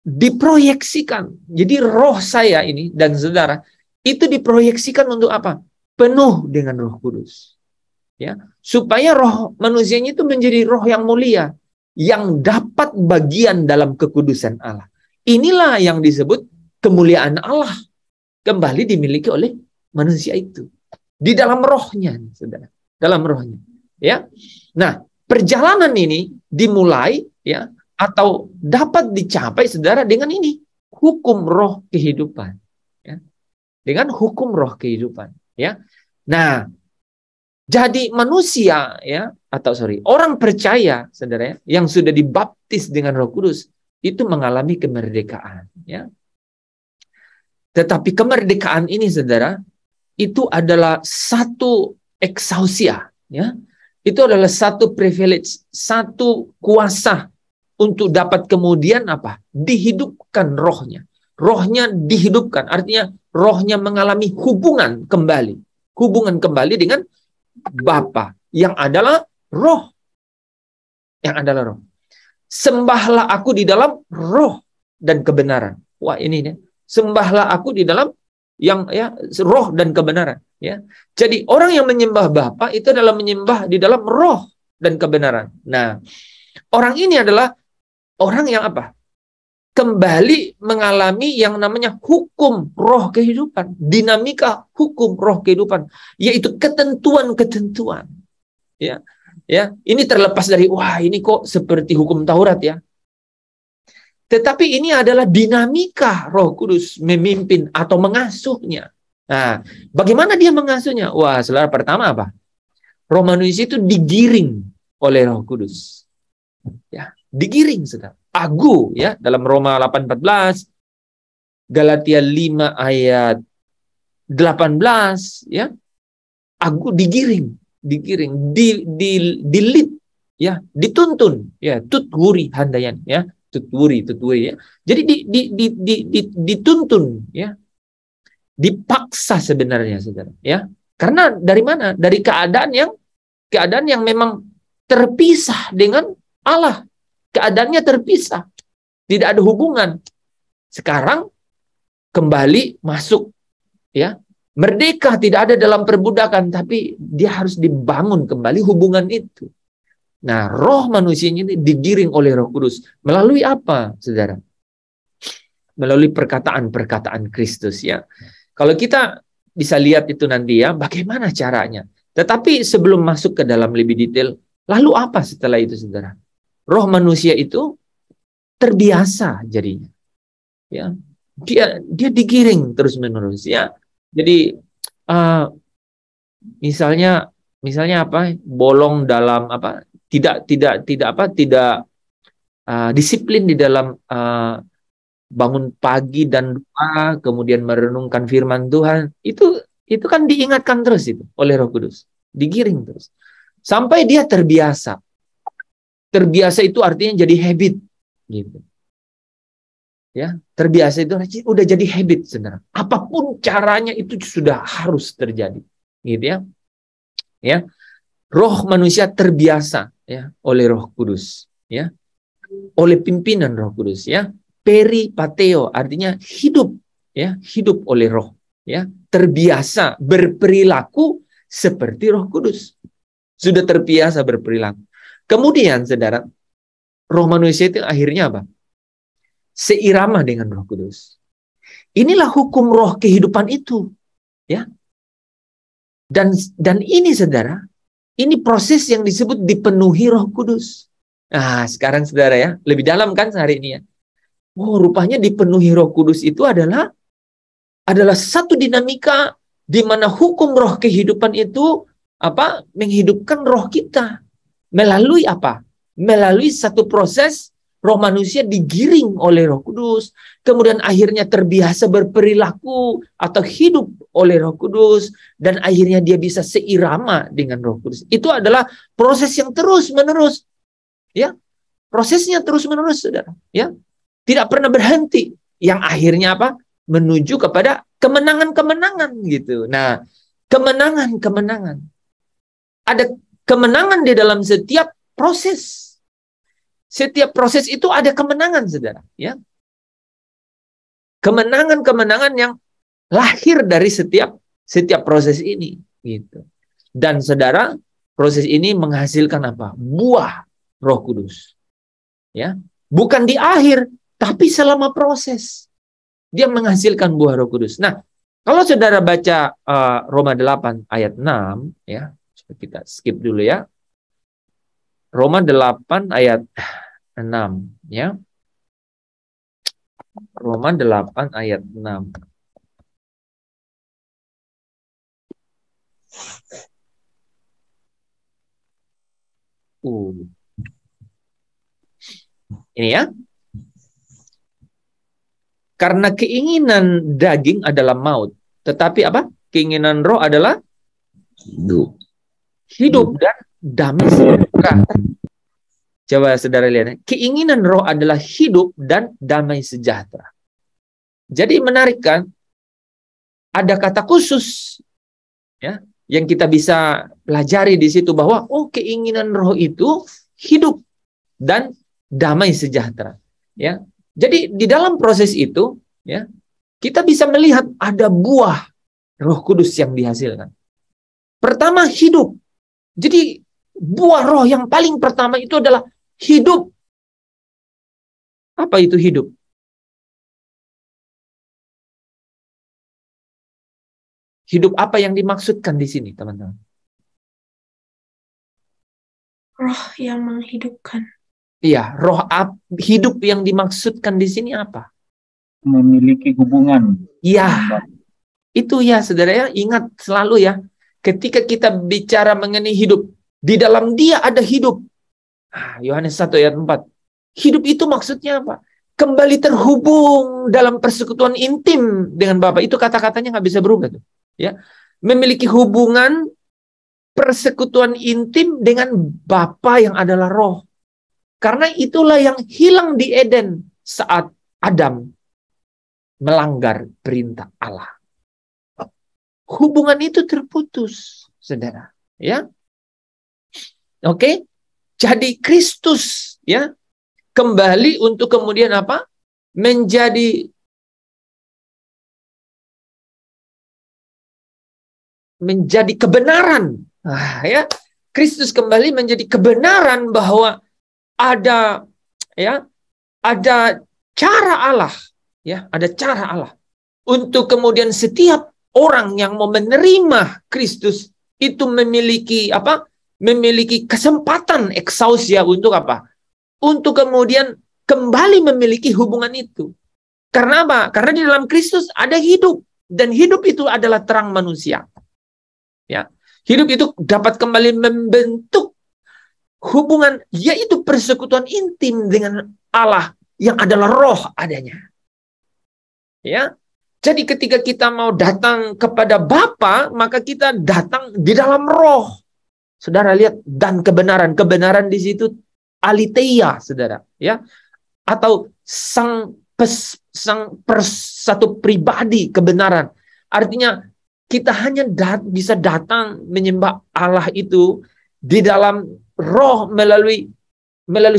diproyeksikan. Jadi roh saya ini dan saudara itu diproyeksikan untuk apa? Penuh dengan Roh Kudus. Ya, supaya roh manusianya itu menjadi roh yang mulia, yang dapat bagian dalam kekudusan Allah. Inilah yang disebut kemuliaan Allah kembali dimiliki oleh manusia itu di dalam rohnya, saudara. Dalam rohnya, ya. Nah, perjalanan ini dimulai, ya, atau dapat dicapai, saudara, dengan ini hukum roh kehidupan, ya. Dengan hukum roh kehidupan, ya. Nah, jadi manusia, ya, atau orang percaya, saudara, ya, yang sudah dibaptis dengan Roh Kudus itu mengalami kemerdekaan, ya. Tetapi kemerdekaan ini, saudara, itu adalah satu exousia, ya. Itu adalah satu privilege, satu kuasa untuk dapat kemudian apa? Dihidupkan rohnya. Rohnya dihidupkan, artinya rohnya mengalami hubungan kembali dengan Bapa yang adalah roh, yang adalah roh. Sembahlah aku di dalam roh dan kebenaran. Wah, ini nih. Sembahlah aku di dalam yang ya roh dan kebenaran, ya. Jadi orang yang menyembah Bapa itu adalah menyembah di dalam roh dan kebenaran. Nah, orang ini adalah orang yang apa? Kembali mengalami yang namanya hukum roh kehidupan, dinamika hukum roh kehidupan, yaitu ketentuan-ketentuan. Ya. Ya, ini terlepas dari wah, ini kok seperti hukum Taurat ya. Tetapi ini adalah dinamika Roh Kudus memimpin atau mengasuhnya. Nah, bagaimana dia mengasuhnya? Wah, saudara, pertama apa? Roh manusia itu digiring oleh Roh Kudus. Ya, digiring, saudara. Agu, ya, dalam Roma 8:14, Galatia 5 ayat 18, ya. Agu digiring, dilit, ya, dituntun, ya, tutwuri handayan, ya. Tutwuri ya. Jadi dituntun, ya. Dipaksa sebenarnya, saudara, ya. Karena dari mana? Dari keadaan yang memang terpisah dengan Allah. Keadaannya terpisah. Tidak ada hubungan. Sekarang kembali masuk, ya. Merdeka, tidak ada dalam perbudakan, tapi dia harus dibangun kembali hubungan itu. Nah, roh manusia ini digiring oleh Roh Kudus. Melalui apa, saudara? Melalui perkataan-perkataan Kristus, ya. Kalau kita bisa lihat itu nanti, ya, bagaimana caranya. Tetapi sebelum masuk ke dalam lebih detail, lalu apa setelah itu, saudara? Roh manusia itu terbiasa jadinya. Ya. Dia digiring terus-menerus, ya. Jadi misalnya apa? Bolong dalam apa? Tidak disiplin di dalam bangun pagi dan doa, kemudian merenungkan firman Tuhan, itu kan diingatkan terus itu oleh Roh Kudus, digiring terus sampai dia terbiasa. Terbiasa itu artinya jadi habit, gitu. Ya, terbiasa itu udah jadi habit, saudara. Apapun caranya itu sudah harus terjadi, gitu ya. Ya, roh manusia terbiasa, ya, oleh Roh Kudus, ya, oleh pimpinan Roh Kudus, ya. Peripateo artinya hidup, ya, hidup oleh Roh, ya, terbiasa berperilaku seperti Roh Kudus, sudah terbiasa berperilaku. Kemudian, saudara, roh manusia itu akhirnya apa? Seirama dengan Roh Kudus. Inilah hukum roh kehidupan itu, ya. Dan ini, saudara, ini proses yang disebut dipenuhi Roh Kudus. Nah, sekarang, saudara, ya, lebih dalam kan hari ini, ya. Oh, rupanya dipenuhi Roh Kudus itu adalah satu dinamika di mana hukum roh kehidupan itu apa? Menghidupkan roh kita. Melalui apa? Melalui satu proses roh manusia digiring oleh Roh Kudus, kemudian akhirnya terbiasa berperilaku atau hidup oleh Roh Kudus, dan akhirnya dia bisa seirama dengan Roh Kudus. Itu adalah proses yang terus-menerus, ya. Prosesnya terus-menerus, saudara, ya. Tidak pernah berhenti. Yang akhirnya apa? Menuju kepada kemenangan-kemenangan, gitu. Nah, kemenangan-kemenangan. Ada kemenangan di dalam setiap proses. Setiap proses itu ada kemenangan, saudara, ya. Kemenangan-kemenangan yang lahir dari setiap proses ini, gitu. Dan, saudara, proses ini menghasilkan apa? Buah Roh Kudus, ya. Bukan di akhir, tapi selama proses dia menghasilkan buah Roh Kudus. Nah, kalau saudara baca Roma 8 ayat 6, ya. Kita skip dulu, ya. Roma 8 ayat 6, ya. Roma 8 ayat 6. Ini, ya. Karena keinginan daging adalah maut, tetapi apa? Keinginan roh adalah hidup dan damai sejahtera. Coba saudara lihat, keinginan roh adalah hidup dan damai sejahtera. Jadi menarik kan? Ada kata khusus, ya, yang kita bisa pelajari di situ bahwa oh, keinginan roh itu hidup dan damai sejahtera. Ya, jadi di dalam proses itu, ya, kita bisa melihat ada buah Roh Kudus yang dihasilkan. Pertama, hidup. Jadi buah Roh yang paling pertama itu adalah hidup. Apa itu hidup? Hidup apa yang dimaksudkan di sini, teman-teman? Roh yang menghidupkan. Iya, hidup yang dimaksudkan di sini apa? Memiliki hubungan. Ya, itu ya, saudara ya, ingat selalu ya, ketika kita bicara mengenai hidup, di dalam Dia ada hidup. Yohanes 1 ayat 4. Hidup itu maksudnya apa? Kembali terhubung dalam persekutuan intim dengan Bapa. Itu kata-katanya nggak bisa berubah tuh. Ya, memiliki hubungan persekutuan intim dengan Bapa yang adalah Roh. Karena itulah yang hilang di Eden saat Adam melanggar perintah Allah. Hubungan itu terputus, saudara. Ya, oke. Jadi Kristus, ya, kembali untuk kemudian apa? Menjadi kebenaran. Ya, Kristus kembali menjadi kebenaran bahwa ada, ya, ada cara Allah, ya, ada cara Allah untuk kemudian setiap orang yang mau menerima Kristus itu memiliki apa? Memiliki kesempatan eksausia untuk apa? Untuk kemudian kembali memiliki hubungan itu. Karena apa? Karena di dalam Kristus ada hidup, dan hidup itu adalah terang manusia. Ya, hidup itu dapat kembali membentuk hubungan, yaitu persekutuan intim dengan Allah yang adalah Roh adanya. Ya, jadi ketika kita mau datang kepada Bapa, maka kita datang di dalam Roh. Saudara lihat, dan kebenaran di situ aletheia, saudara, ya, atau satu pribadi kebenaran. Artinya kita hanya bisa datang menyembah Allah itu di dalam Roh melalui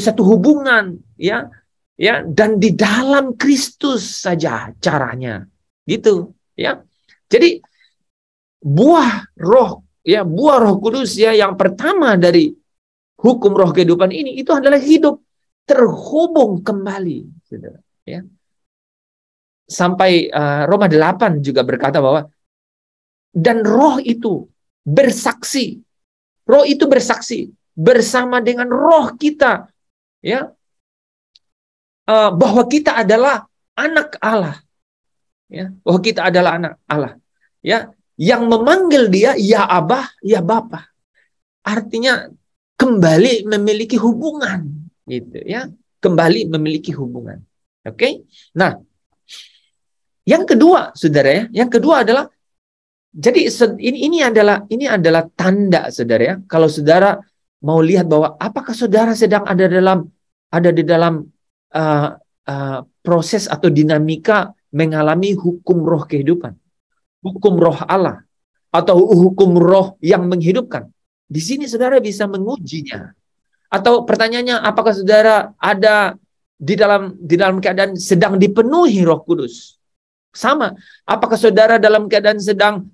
satu hubungan, ya, dan di dalam Kristus saja caranya, gitu, ya. Jadi buah Roh, ya, buah Roh Kudus, ya, yang pertama dari hukum Roh kehidupan ini itu adalah hidup terhubung kembali, saudara, ya. Sampai Roma 8 juga berkata bahwa dan Roh itu bersaksi. Roh itu bersaksi bersama dengan roh kita, ya, bahwa kita adalah anak Allah, ya, bahwa kita adalah anak Allah, ya, yang memanggil Dia ya Abah, ya Bapa. Artinya kembali memiliki hubungan, gitu, ya, kembali memiliki hubungan. Oke, nah, yang kedua, saudara, ya, yang kedua adalah, jadi ini adalah tanda, saudara, ya, kalau saudara mau lihat bahwa apakah saudara sedang ada di dalam proses atau dinamika mengalami hukum roh kehidupan, hukum roh Allah, atau hukum roh yang menghidupkan. Di sini saudara bisa mengujinya. Atau pertanyaannya, apakah saudara ada di dalam keadaan sedang dipenuhi Roh Kudus? Sama. Apakah saudara dalam keadaan sedang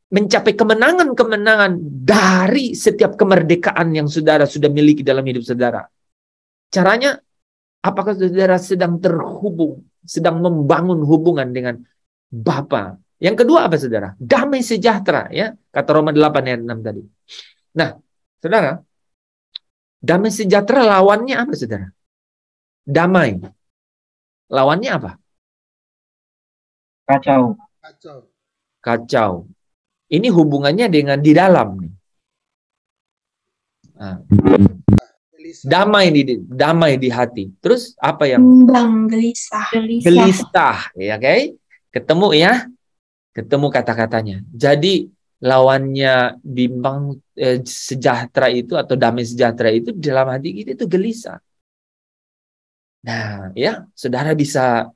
mencapai kemenangan-kemenangan dari setiap kemerdekaan yang saudara sudah miliki dalam hidup saudara? Caranya, apakah saudara sedang terhubung, sedang membangun hubungan dengan Bapa? Yang kedua apa, saudara? Damai sejahtera, ya, kata Roma 8 ayat 6 tadi. Nah, saudara, damai sejahtera lawannya apa, saudara? Damai. Lawannya apa? Kacau. Kacau. Ini hubungannya dengan di dalam. Nah, damai di hati. Terus apa yang? Bimbang, gelisah. Gelisah, ya, oke? Ketemu, ya? Ketemu kata-katanya. Jadi lawannya bimbang sejahtera itu atau damai sejahtera itu dalam hati kita itu gelisah. Nah, ya, saudara bisa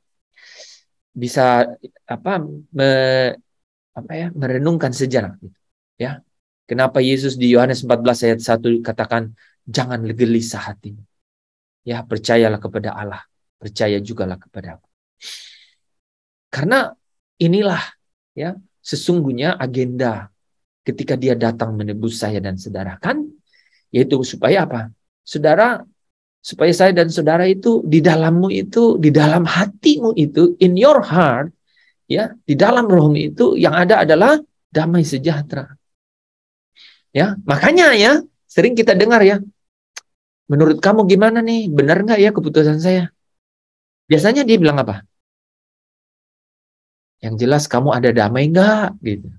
merenungkan sejarah itu, ya. Kenapa Yesus di Yohanes 14 ayat 1 katakan jangan gelisah hatimu. Ya, percayalah kepada Allah, percaya jugalah kepada aku. Karena inilah ya sesungguhnya agenda ketika dia datang menebus saya dan saudara, kan? Yaitu supaya apa? Saudara, supaya saya dan saudara itu di dalammu itu, di dalam hatimu itu, in your heart, ya, di dalam rohmu itu yang ada adalah damai sejahtera. Ya, makanya ya, sering kita dengar ya, menurut kamu gimana nih? Benar nggak ya keputusan saya? Biasanya dia bilang apa? Yang jelas kamu ada damai nggak? Gitu.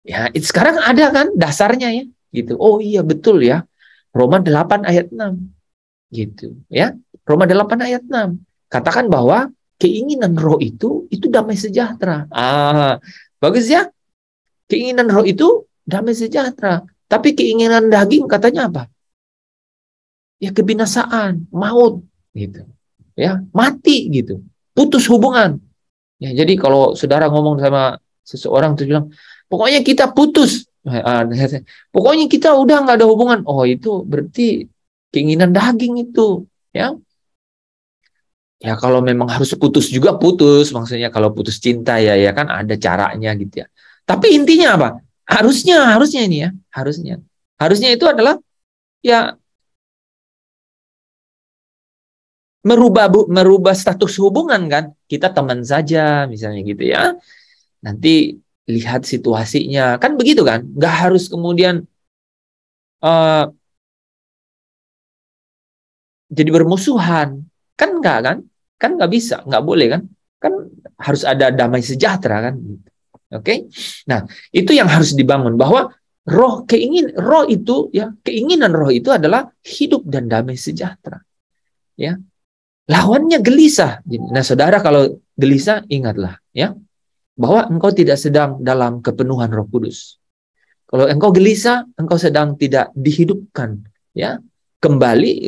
Ya, sekarang ada kan dasarnya ya. Gitu. Oh iya betul ya. Roma 8 ayat 6. Gitu. Ya. Roma 8 ayat 6. Katakan bahwa keinginan roh itu damai sejahtera. Bagus ya. Keinginan roh itu damai sejahtera. Tapi keinginan daging katanya apa? Ya kebinasaan, maut gitu. Ya, mati gitu. Putus hubungan. Ya, jadi kalau saudara ngomong sama seseorang terus bilang, pokoknya kita putus. Pokoknya kita udah nggak ada hubungan. Oh, itu berarti keinginan daging itu, ya. Ya kalau memang harus putus juga putus, maksudnya kalau putus cinta ya kan ada caranya gitu ya. Tapi intinya apa? Harusnya ini ya, harusnya itu adalah ya merubah status hubungan kan. Kita teman saja misalnya gitu ya. Nanti lihat situasinya. Kan begitu kan? Nggak harus kemudian jadi bermusuhan. Kan nggak kan? Kan nggak bisa, nggak boleh kan? Kan harus ada damai sejahtera kan? Oke? Nah, itu yang harus dibangun bahwa keinginan roh itu adalah hidup dan damai sejahtera. Ya. Lawannya gelisah. Nah, saudara kalau gelisah ingatlah ya bahwa engkau tidak sedang dalam kepenuhan Roh Kudus. Kalau engkau gelisah, engkau sedang tidak dihidupkan ya kembali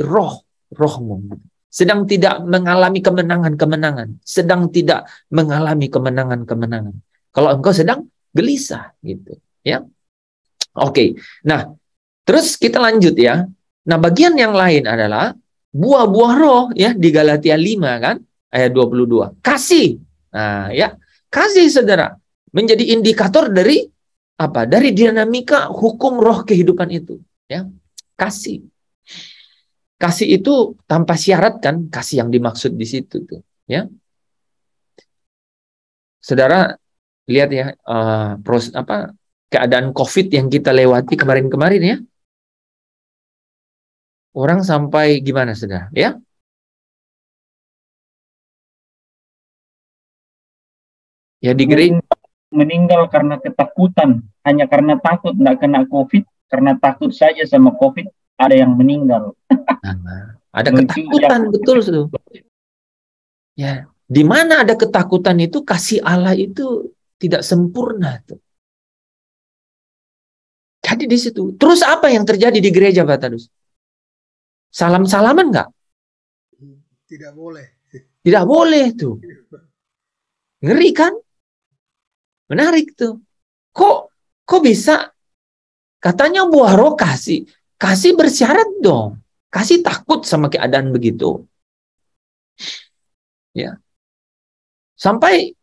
rohmu. Sedang tidak mengalami kemenangan-kemenangan, sedang tidak mengalami kemenangan-kemenangan. Kalau engkau sedang gelisah gitu ya. Oke. Nah, terus kita lanjut ya. Nah, bagian yang lain adalah buah-buah roh ya di Galatia 5 kan ayat 22. Kasih. Nah, ya. Kasih saudara menjadi indikator dari apa? Dari dinamika hukum roh kehidupan itu, ya. Kasih. Kasih itu tanpa syarat kan? Kasih yang dimaksud di situ tuh, ya. Saudara lihat ya keadaan COVID yang kita lewati kemarin-kemarin ya. Orang sampai gimana saudara, ya? Ya di gereja meninggal karena ketakutan, hanya karena takut nggak kena COVID, karena takut saja sama COVID ada yang meninggal. Ada ketakutan betul tuh. Ya, di mana ada ketakutan itu kasih Allah itu tidak sempurna tuh. Jadi di situ. Terus apa yang terjadi di gereja Pak Tadus? Salam-salaman nggak? Tidak boleh. Tidak boleh tuh. Ngeri kan? Menarik tuh. Kok bisa? Katanya buah roh kasih. Kasih bersyarat dong. Kasih takut sama keadaan begitu. Ya. Sampai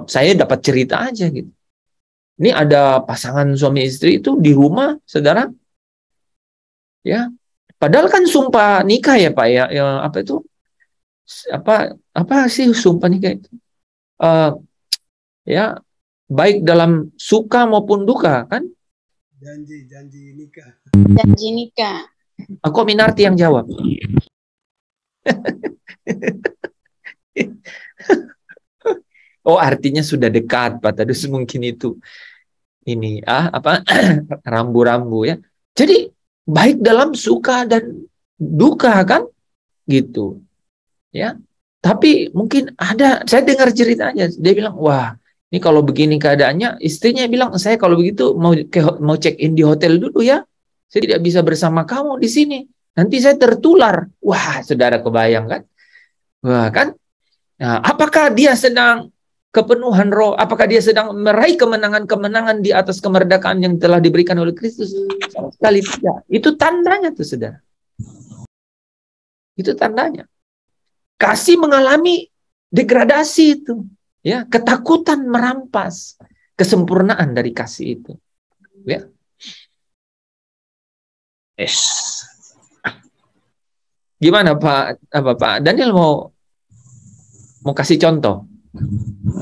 saya dapat cerita aja gitu. Ini ada pasangan suami istri itu di rumah, saudara. Ya. Padahal kan sumpah nikah ya Pak ya. Apa itu? Apa sih sumpah nikah itu? Ya, baik dalam suka maupun duka kan? Janji nikah. Janji nikah. Kok Minarti yang jawab? Oh, artinya sudah dekat Pak Tadus mungkin itu. Ini rambu-rambu ya. Jadi baik dalam suka dan duka kan? Gitu. Ya. Tapi mungkin saya dengar ceritanya, dia bilang, wah, ini kalau begini keadaannya, istrinya bilang, saya kalau begitu mau check in di hotel dulu ya. Saya tidak bisa bersama kamu di sini. Nanti saya tertular. Wah, saudara kebayang kan? Wah, kan? Nah, apakah dia sedang kepenuhan roh? Apakah dia sedang meraih kemenangan-kemenangan di atas kemerdekaan yang telah diberikan oleh Kristus? Sama sekali tidak. Itu tandanya tuh, saudara. Itu tandanya. Kasih mengalami degradasi itu. Ya, ketakutan merampas kesempurnaan dari kasih itu. Ya. Gimana Pak Daniel mau kasih contoh?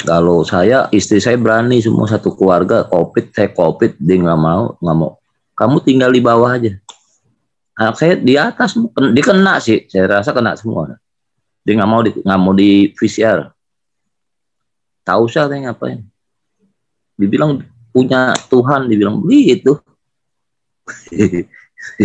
Kalau saya, istri saya berani semua satu keluarga saya COVID, dia nggak mau. Kamu tinggal di bawah aja. Anak saya di atas, dia kena sih, saya rasa kena semua. Dia nggak mau di PCR. Tahu saya ngapain? Dibilang punya Tuhan, dibilang begitu.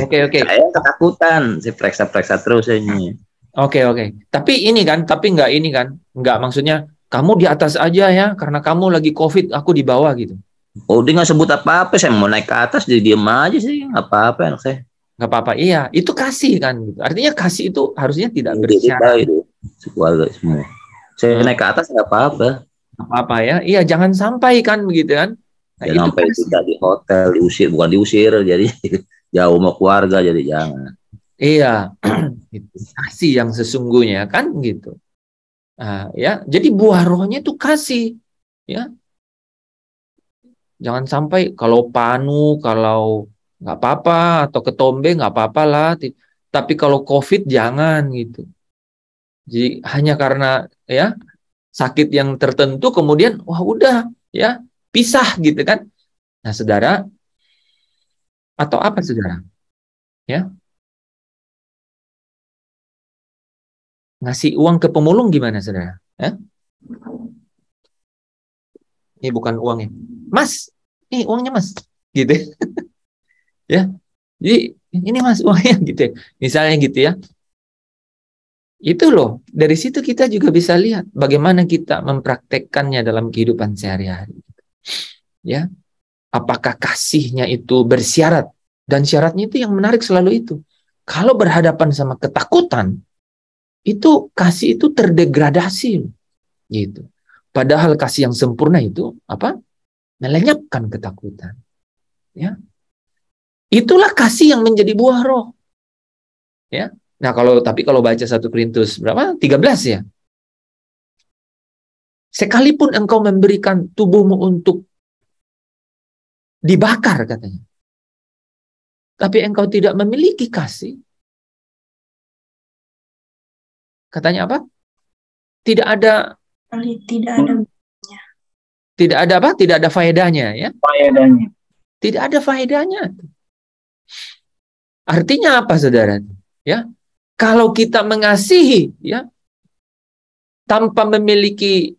Oke. Saya ketakutan, saya periksa terus ini. Oke. Tapi nggak maksudnya kamu di atas aja ya, karena kamu lagi COVID, aku di bawah gitu. Oh, dia nggak sebut apa-apa, saya mau naik ke atas, dia diem aja sih, nggak apa-apa anak saya. Nggak apa-apa, iya, itu kasih kan. Gitu. Artinya kasih itu harusnya tidak bersyarat. Keluarga semua. Saya naik ke atas nggak apa-apa. Apa ya? Iya, jangan sampai kan begitu kan. Nah, jangan sampai kita di hotel bukan diusir, jadi jauh sama keluarga, jadi jangan. Iya, itu kasih yang sesungguhnya kan gitu. Nah, ya, jadi buah rohnya itu kasih, ya. Jangan sampai kalau panu, kalau nggak apa-apa, atau ketombe nggak apa-apa lah. Tapi kalau COVID jangan gitu. Jadi hanya karena ya sakit yang tertentu kemudian wah udah ya pisah gitu kan. Nah, saudara, atau apa saudara? Ya. Ngasih uang ke pemulung gimana saudara? Ya? Ini bukan uangnya. Mas, ini uangnya Mas. Gitu. Ya. Jadi ini Mas uangnya gitu ya. Misalnya gitu ya. Itu loh, dari situ kita juga bisa lihat bagaimana kita mempraktekkannya dalam kehidupan sehari-hari. Ya. Apakah kasihnya itu bersyarat? Dan syaratnya itu yang menarik selalu itu. Kalau berhadapan sama ketakutan, itu kasih itu terdegradasi. Gitu. Padahal kasih yang sempurna itu apa? Melenyapkan ketakutan. Ya. Itulah kasih yang menjadi buah roh. Ya. Nah, tapi kalau baca 1 Korintus berapa? 13 ya. Sekalipun engkau memberikan tubuhmu untuk dibakar katanya. Tapi engkau tidak memiliki kasih. Katanya apa? Tidak ada apa? Tidak ada faedahnya ya. Faedahnya. Tidak ada faedahnya. Artinya apa saudara? Ya. Kalau kita mengasihi ya tanpa memiliki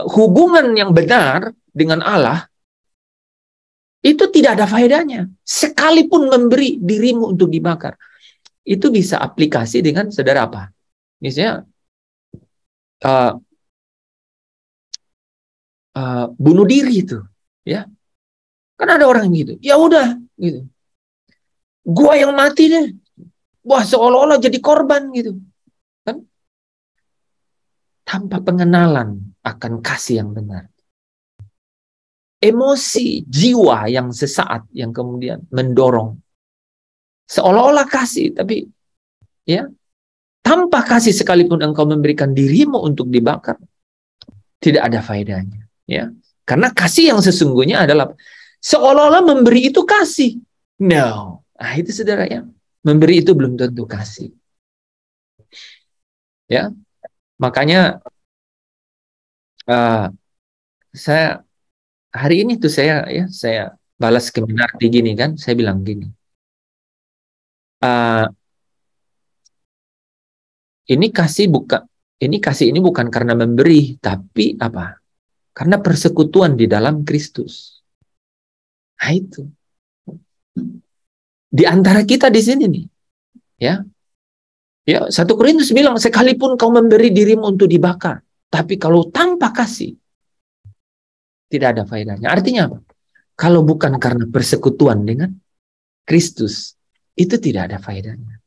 hubungan yang benar dengan Allah, itu tidak ada faedahnya. Sekalipun memberi dirimu untuk dibakar. Itu bisa aplikasi dengan saudara apa? Misalnya bunuh diri itu, ya. Kan ada orang gitu. Ya udah, gitu. Gua yang mati deh. Wah, seolah-olah jadi korban gitu. Kan? Tanpa pengenalan akan kasih yang benar. Emosi jiwa yang sesaat yang kemudian mendorong seolah-olah kasih, tapi ya tanpa kasih sekalipun engkau memberikan dirimu untuk dibakar, tidak ada faedahnya, ya. Karena kasih yang sesungguhnya adalah seolah-olah memberi itu kasih. No. Nah, itu saudara ya. Memberi itu belum tentu kasih. Ya. Makanya saya hari ini tuh saya balas ke Minarti gini kan, saya bilang gini. Ini kasih ini bukan karena memberi, tapi apa? Karena persekutuan di dalam Kristus. Nah, itu. Di antara kita di sini nih. Ya. Ya, 1 Korintus bilang sekalipun kau memberi dirimu untuk dibakar, tapi kalau tanpa kasih tidak ada faedahnya. Artinya apa? Kalau bukan karena persekutuan dengan Kristus, itu tidak ada faedahnya.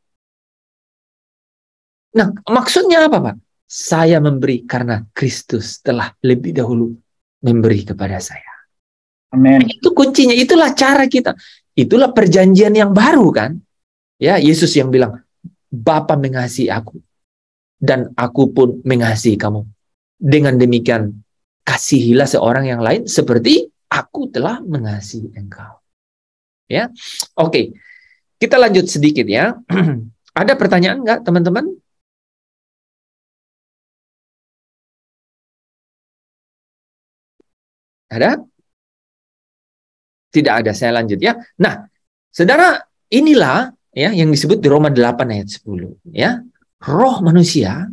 Nah, maksudnya apa, Pak? Saya memberi karena Kristus telah lebih dahulu memberi kepada saya. Amin. Itu kuncinya, itulah cara kita. Itulah perjanjian yang baru kan. Ya, Yesus yang bilang, Bapa mengasihi aku dan aku pun mengasihi kamu. Dengan demikian, kasihilah seorang yang lain seperti aku telah mengasihi engkau. Ya, oke. Kita lanjut sedikit ya. Ada pertanyaan nggak, teman-teman? Ada? Tidak ada, saya lanjut ya. Nah, saudara, inilah ya yang disebut di Roma 8 ayat 10 ya. Roh manusia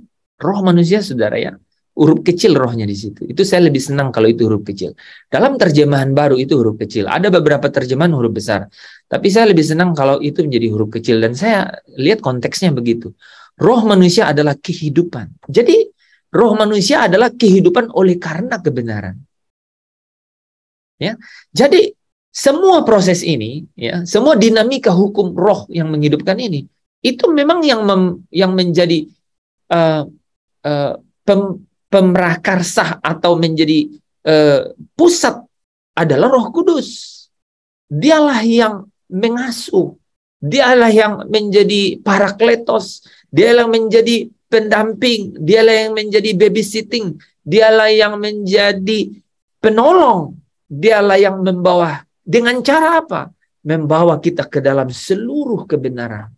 saudara ya. Huruf kecil rohnya di situ. Itu saya lebih senang kalau itu huruf kecil. Dalam terjemahan baru itu huruf kecil. Ada beberapa terjemahan huruf besar. Tapi saya lebih senang kalau itu menjadi huruf kecil. Dan saya lihat konteksnya begitu. Roh manusia adalah kehidupan. Jadi roh manusia adalah kehidupan oleh karena kebenaran. Ya. Jadi semua proses ini, ya, semua dinamika hukum roh yang menghidupkan ini, itu memang yang menjadi pemrakarsah atau menjadi pusat adalah Roh Kudus. Dialah yang mengasuh, dialah yang menjadi parakletos, dialah yang menjadi pendamping, dialah yang menjadi babysitting, dialah yang menjadi penolong, dialah yang membawa. Dengan cara apa? Membawa kita ke dalam seluruh kebenaran.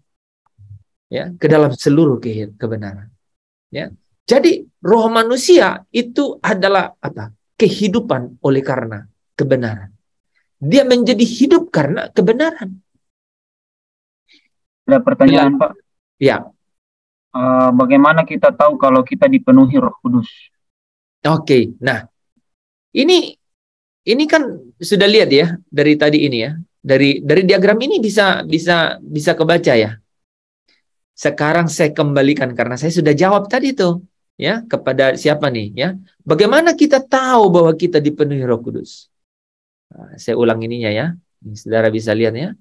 Ya, ke dalam seluruh kebenaran. Ya. Jadi roh manusia itu adalah apa? Kehidupan oleh karena kebenaran. Dia menjadi hidup karena kebenaran. Ada pertanyaan, Pak. Ya. Bagaimana kita tahu kalau kita dipenuhi Roh Kudus? Oke. Nah, ini kan sudah lihat ya dari tadi ini ya. Dari diagram ini bisa kebaca ya. Sekarang saya kembalikan karena saya sudah jawab tadi tuh ya kepada siapa nih ya. Bagaimana kita tahu bahwa kita dipenuhi Roh Kudus? Nah, saya ulang ininya ya. Ini saudara bisa lihat ya.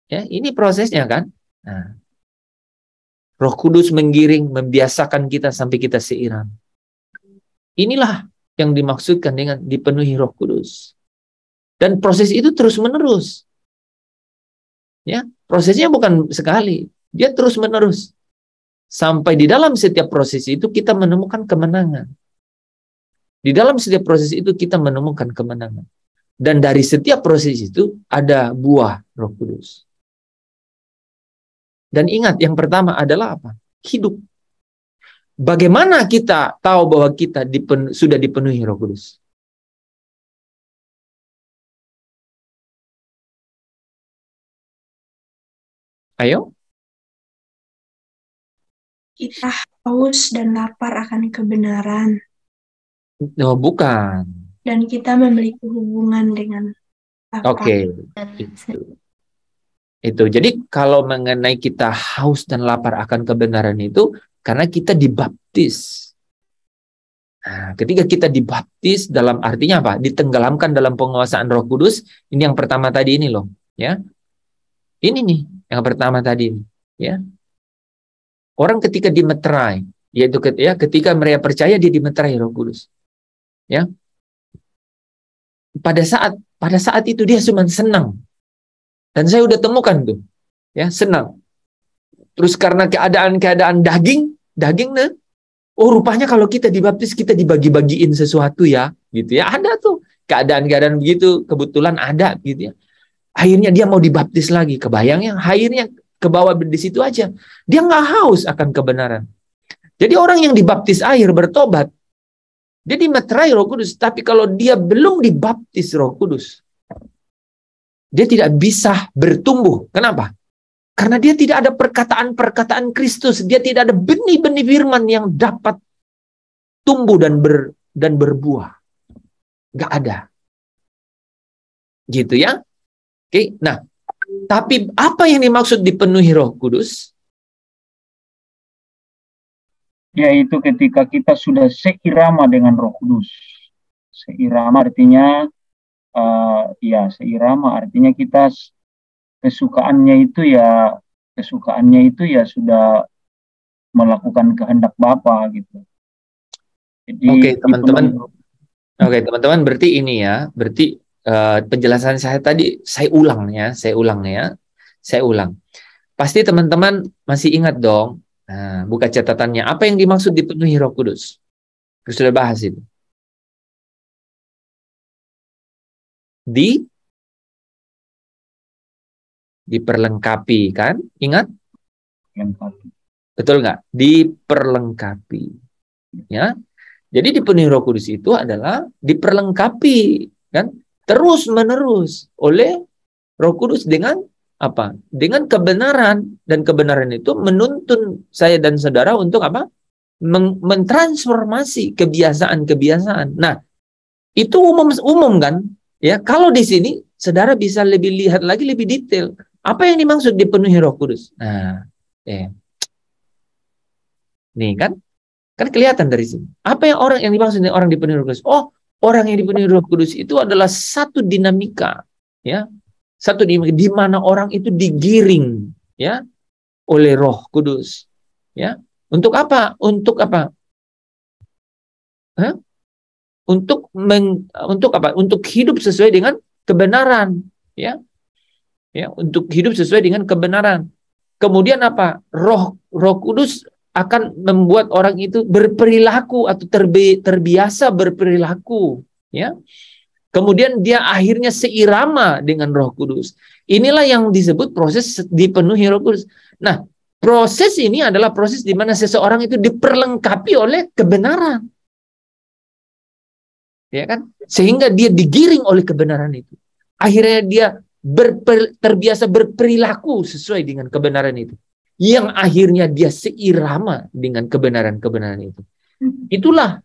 Ya, ini prosesnya kan. Nah, Roh Kudus menggiring, membiasakan kita sampai kita seiram. Inilah yang dimaksudkan dengan dipenuhi Roh Kudus. Dan proses itu terus-menerus. Ya, prosesnya bukan sekali, dia terus-menerus. Sampai di dalam setiap proses itu kita menemukan kemenangan. Di dalam setiap proses itu kita menemukan kemenangan. Dan dari setiap proses itu ada buah Roh Kudus. Dan ingat, yang pertama adalah apa? Hidup. Bagaimana kita tahu bahwa kita sudah dipenuhi Roh Kudus? Ayo. Kita haus dan lapar akan kebenaran. Oh, bukan. Dan kita memiliki hubungan dengan Bapa. Oke. Itu. Jadi kalau mengenai kita haus dan lapar akan kebenaran itu karena kita dibaptis. Nah, ketika kita dibaptis dalam artinya apa? Ditenggelamkan dalam penguasaan Roh Kudus. Ini yang pertama tadi ini loh, ya. Ini nih yang pertama tadi, ya. Orang ketika dimeterai, yaitu ketika mereka percaya dia dimeterai Roh Kudus. Ya. Pada saat itu dia cuma senang. Dan saya udah temukan tuh, ya, senang. Terus karena keadaan daging oh rupanya kalau kita dibaptis kita dibagi-bagiin sesuatu ya, gitu ya. Ada tuh keadaan-keadaan begitu, kebetulan ada gitu ya. Akhirnya dia mau dibaptis lagi, kebayangnya akhirnya ke bawah di situ aja. Dia nggak haus akan kebenaran. Jadi orang yang dibaptis air bertobat, dia dimeterai Roh Kudus, tapi kalau dia belum dibaptis Roh Kudus, dia tidak bisa bertumbuh. Kenapa? Karena dia tidak ada perkataan-perkataan Kristus. Dia tidak ada benih-benih firman yang dapat tumbuh dan berbuah. Nggak ada. Gitu ya. Oke. Nah, tapi apa yang dimaksud dipenuhi Roh Kudus? Yaitu ketika kita sudah seirama dengan Roh Kudus. Seirama artinya seirama artinya kita kesukaannya itu ya sudah melakukan kehendak Bapa gitu. Jadi Oke, teman-teman. Oke, teman-teman, berarti ini ya, berarti penjelasan saya tadi saya ulang. Pasti teman-teman masih ingat dong. Nah, buka catatannya. Apa yang dimaksud dipenuhi Roh Kudus? Kita sudah bahas itu. Diperlengkapi, kan? Ingat? Betul nggak? Diperlengkapi. Ya. Jadi dipenuhi Roh Kudus itu adalah diperlengkapi, kan? Terus-menerus oleh Roh Kudus dengan apa? Dengan kebenaran, dan kebenaran itu menuntun saya dan saudara untuk apa? Mentransformasi kebiasaan-kebiasaan. Nah, itu umum kan? Ya, kalau di sini saudara bisa lebih lihat lagi lebih detail. Apa yang dimaksud dipenuhi Roh Kudus? Nah, nih kan? Kan kelihatan dari sini. Apa yang dimaksud orang dipenuhi Roh Kudus? Oh, orang yang dipenuhi Roh Kudus itu adalah satu dinamika, ya. Satu dinamika di mana orang itu digiring, ya, oleh Roh Kudus, ya. Untuk apa? Untuk apa? Hah? Untuk apa? Untuk hidup sesuai dengan kebenaran, ya. Ya, untuk hidup sesuai dengan kebenaran. Kemudian apa? Roh Kudus akan membuat orang itu berperilaku atau terbiasa berperilaku, ya. Kemudian dia akhirnya seirama dengan Roh Kudus. Inilah yang disebut proses dipenuhi Roh Kudus. Nah, proses ini adalah proses di mana seseorang itu diperlengkapi oleh kebenaran. Ya kan? Sehingga dia digiring oleh kebenaran itu. Akhirnya dia terbiasa berperilaku sesuai dengan kebenaran itu. Yang akhirnya dia seirama dengan kebenaran-kebenaran itu. Itulah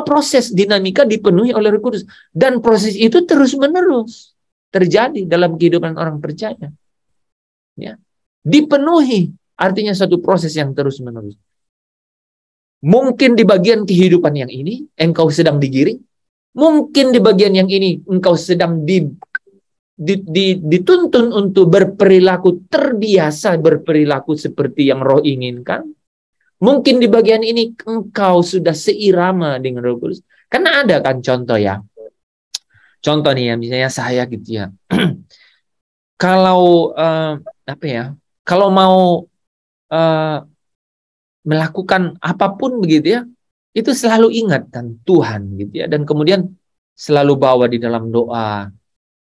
proses dinamika dipenuhi oleh Roh Kudus, dan proses itu terus-menerus terjadi dalam kehidupan orang percaya. Ya. Dipenuhi artinya satu proses yang terus-menerus. Mungkin di bagian kehidupan yang ini engkau sedang digiring, mungkin di bagian yang ini engkau sedang dituntun untuk berperilaku, terbiasa berperilaku seperti yang Roh inginkan. Mungkin di bagian ini engkau sudah seirama dengan Roh Kudus. Karena ada kan contoh ya. Contoh nih ya, misalnya saya gitu ya. Kalau kalau mau melakukan apapun begitu ya, itu selalu ingat kan Tuhan gitu ya, dan kemudian selalu bawa di dalam doa.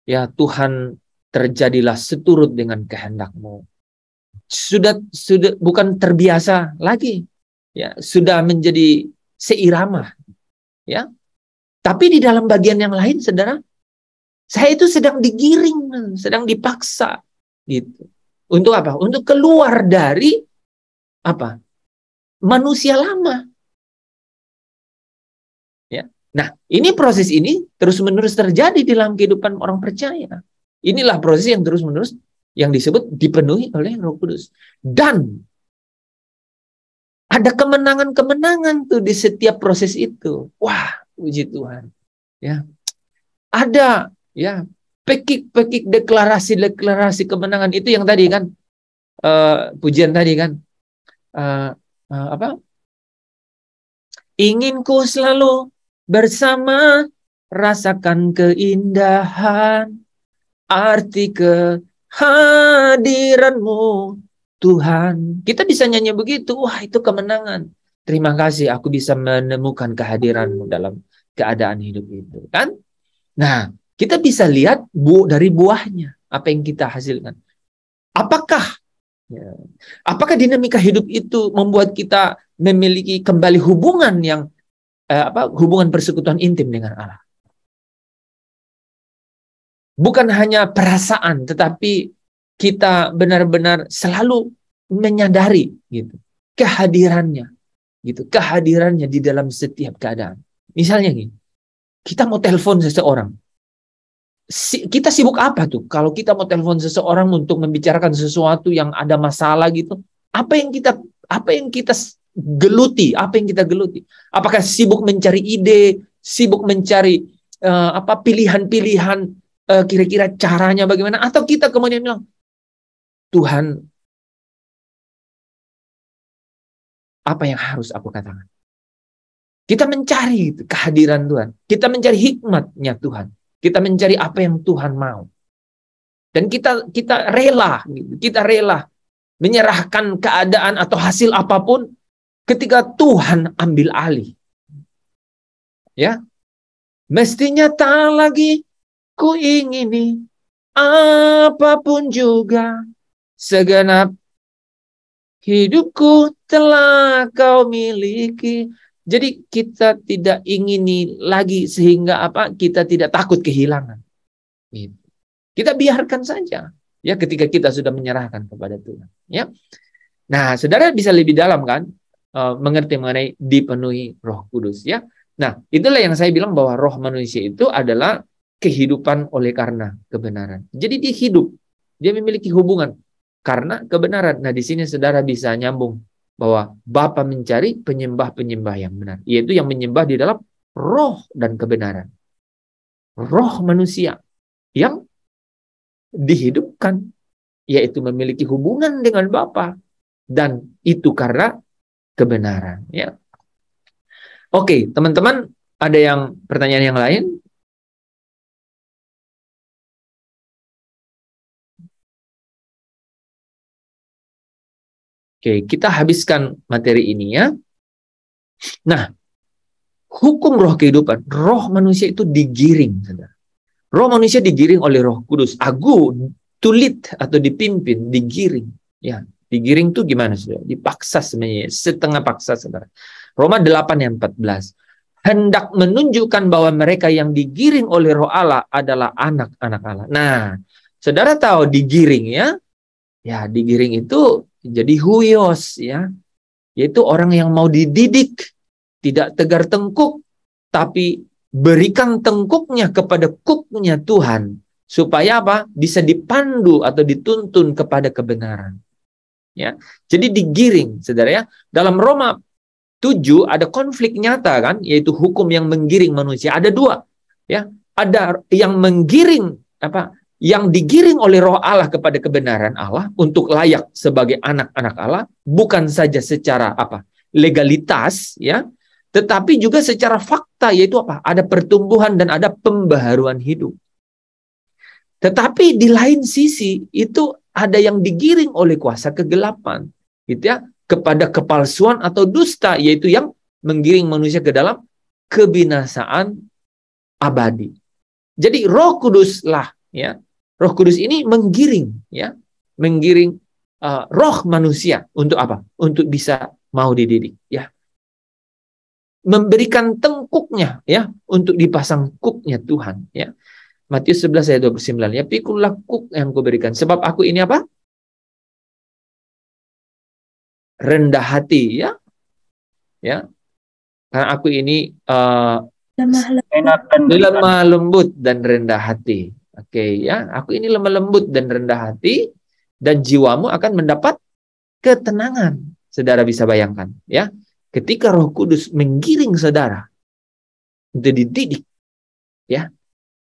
Ya Tuhan, terjadilah seturut dengan kehendak-Mu. Sudah bukan terbiasa lagi, ya sudah menjadi seirama, ya. Tapi di dalam bagian yang lain, saudara, saya itu sedang digiring, sedang dipaksa, gitu. Untuk apa? Untuk keluar dari apa? Manusia lama. Ya. Nah, ini proses ini terus-menerus terjadi dalam kehidupan orang percaya. Inilah proses yang terus-menerus yang disebut dipenuhi oleh Roh Kudus. Dan ada kemenangan-kemenangan tuh di setiap proses itu. Wah, puji Tuhan. Ya. Ada ya pekik-pekik deklarasi-deklarasi kemenangan itu yang tadi kan pujian tadi kan ingin ku selalu bersama, rasakan keindahan arti kehadiran-Mu Tuhan. Kita bisa nyanyi begitu. Wah, itu kemenangan. Terima kasih aku bisa menemukan kehadiran-Mu dalam keadaan hidup itu, kan? Nah, kita bisa lihat dari buahnya apa yang kita hasilkan. Apakah dinamika hidup itu membuat kita memiliki kembali hubungan yang hubungan persekutuan intim dengan Allah? Bukan hanya perasaan, tetapi kita benar-benar selalu menyadari gitu kehadirannya, di dalam setiap keadaan. Misalnya gini, kita mau telepon seseorang, kita sibuk apa tuh? Kalau kita mau telepon seseorang untuk membicarakan sesuatu yang ada masalah gitu, apa yang kita geluti? Apakah sibuk mencari ide, sibuk mencari pilihan-pilihan, kira-kira caranya bagaimana? Atau kita kemudian bilang, Tuhan, apa yang harus aku katakan. Kita mencari kehadiran Tuhan. Kita mencari hikmatnya Tuhan. Kita mencari apa yang Tuhan mau. Dan kita rela, kita rela menyerahkan keadaan atau hasil apapun ketika Tuhan ambil alih. Ya, mestinya tak lagi ku ingini apapun juga, segenap hidupku telah kau miliki. Jadi kita tidak ingini lagi sehingga apa? Kita tidak takut kehilangan. Gitu. Kita biarkan saja ya ketika kita sudah menyerahkan kepada Tuhan. Ya. Nah, saudara bisa lebih dalam kan mengerti mengenai dipenuhi Roh Kudus ya. Nah, itulah yang saya bilang bahwa roh manusia itu adalah kehidupan oleh karena kebenaran. Jadi dia hidup, dia memiliki hubungan karena kebenaran. Nah, di sini saudara bisa nyambung bahwa Bapa mencari penyembah-penyembah yang benar, yaitu yang menyembah di dalam roh dan kebenaran. Roh manusia yang dihidupkan, yaitu memiliki hubungan dengan Bapa, dan itu karena kebenaran. Ya. Oke, teman-teman, ada yang pertanyaan yang lain? Oke, kita habiskan materi ini ya. Nah, hukum roh kehidupan, roh manusia itu digiring, saudara. Roh manusia digiring oleh Roh Kudus. To lead atau dipimpin, digiring. Ya, digiring itu gimana, saudara? Dipaksa sebenarnya, setengah paksa, saudara. Roma 8 yang 14. Hendak menunjukkan bahwa mereka yang digiring oleh Roh Allah adalah anak-anak Allah. Nah, saudara tahu digiring ya? Ya, digiring itu jadi huios ya. Yaitu orang yang mau dididik, tidak tegar tengkuk, tapi berikan tengkuknya kepada kuknya Tuhan supaya apa? Bisa dipandu atau dituntun kepada kebenaran. Ya. Jadi digiring, saudara ya. Dalam Roma 7 ada konflik nyata kan, yaitu hukum yang menggiring manusia. Ada dua, ya. Ada yang menggiring apa? Yang digiring oleh Roh Allah kepada kebenaran Allah untuk layak sebagai anak-anak Allah, bukan saja secara apa? Legalitas, ya, tetapi juga secara fakta, yaitu apa? Ada pertumbuhan dan ada pembaharuan hidup. Tetapi di lain sisi itu ada yang digiring oleh kuasa kegelapan, gitu ya, kepada kepalsuan atau dusta, yaitu yang menggiring manusia ke dalam kebinasaan abadi. Jadi Roh Kudus lah, ya, Roh Kudus ini menggiring, ya, menggiring roh manusia untuk apa? Untuk bisa mau dididik, ya, memberikan tengkuknya, ya, untuk dipasang kuknya Tuhan, ya. Matius 11 ayat 29, ya, pikulah kuk yang kuberikan, sebab aku ini apa? Rendah hati, ya, ya, karena aku ini lemah lembut dan rendah hati. Oke, ya, aku ini lemah lembut dan rendah hati, dan jiwamu akan mendapat ketenangan. Saudara bisa bayangkan, ya, ketika Roh Kudus menggiring saudara untuk dididik, ya,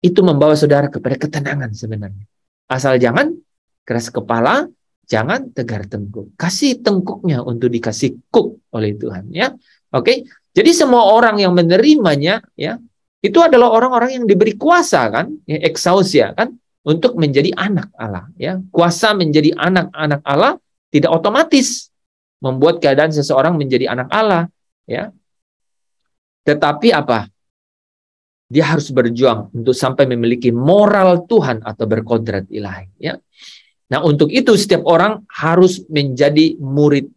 itu membawa saudara kepada ketenangan sebenarnya. Asal jangan keras kepala, jangan tegar tengkuk. Kasih tengkuknya untuk dikasih kuk oleh Tuhan, ya. Oke. Jadi semua orang yang menerimanya, ya, itu adalah orang-orang yang diberi kuasa kan, ya, exousia kan, untuk menjadi anak Allah, ya. Kuasa menjadi anak-anak Allah tidak otomatis membuat keadaan seseorang menjadi anak Allah, ya. Tetapi apa? Dia harus berjuang untuk sampai memiliki moral Tuhan atau berkodrat ilahi, ya. Nah, untuk itu setiap orang harus menjadi murid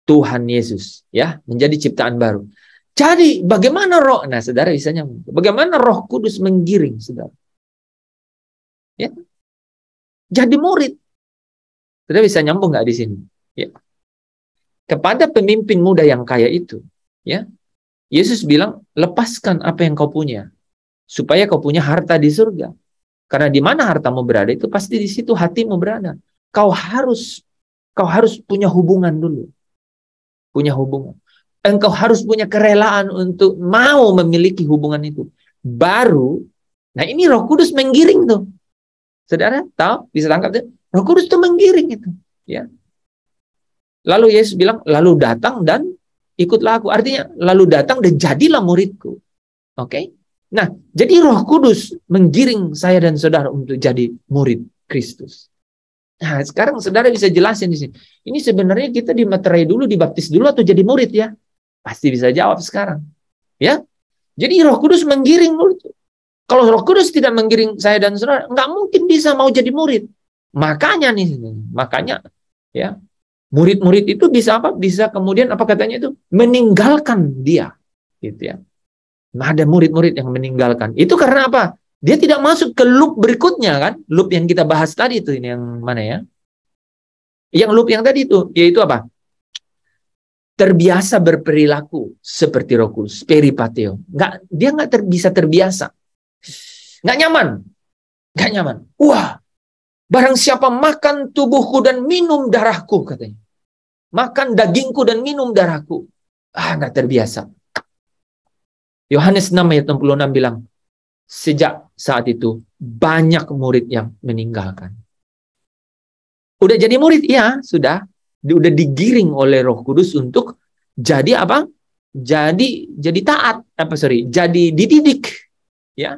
Tuhan Yesus, ya, menjadi ciptaan baru. Jadi bagaimana roh? Nah, saudara bisa nyambung. Bagaimana Roh Kudus menggiring saudara? Ya, jadi murid. Saudara bisa nyambung nggak di sini? Ya. Kepada pemimpin muda yang kaya itu, ya, Yesus bilang, lepaskan apa yang kau punya, supaya kau punya harta di surga. Karena di mana hartamu berada itu pasti di situ hatimu berada. Kau harus punya hubungan dulu. Punya hubungan. Engkau harus punya kerelaan untuk mau memiliki hubungan itu. Baru, nah ini Roh Kudus menggiring tuh. Saudara tahu, bisa tangkap tuh? Roh Kudus tuh menggiring itu, ya. Lalu Yesus bilang, lalu datang dan ikutlah aku. Artinya lalu datang dan jadilah muridku. Oke? Nah, jadi Roh Kudus menggiring saya dan saudara untuk jadi murid Kristus. Nah, sekarang saudara bisa jelasin di sini. Ini sebenarnya kita dimeterai dulu, dibaptis dulu atau jadi murid ya? Pasti bisa jawab sekarang. Ya? Jadi Roh Kudus menggiring dulu. Kalau Roh Kudus tidak menggiring saya dan saudara, nggak mungkin bisa mau jadi murid. Makanya ya, murid-murid itu bisa apa? Bisa kemudian apa katanya itu? Meninggalkan dia. Gitu ya. Nah, ada murid-murid yang meninggalkan. Itu karena apa? Dia tidak masuk ke loop berikutnya kan? Loop yang kita bahas tadi itu, ini yang mana ya? Yang loop yang tadi itu, yaitu apa? Terbiasa berperilaku seperti Roh Kudus, peripateo. Dia nggak bisa terbiasa. Nggak nyaman. Wah, barang siapa makan tubuhku dan minum darahku, katanya. Makan dagingku dan minum darahku. Nggak terbiasa. Yohanes 6 ayat 66 bilang, sejak saat itu banyak murid yang meninggalkan. Udah jadi murid? Ya, sudah. Udah digiring oleh Roh Kudus untuk jadi apa? Jadi taat. Jadi dididik. Ya.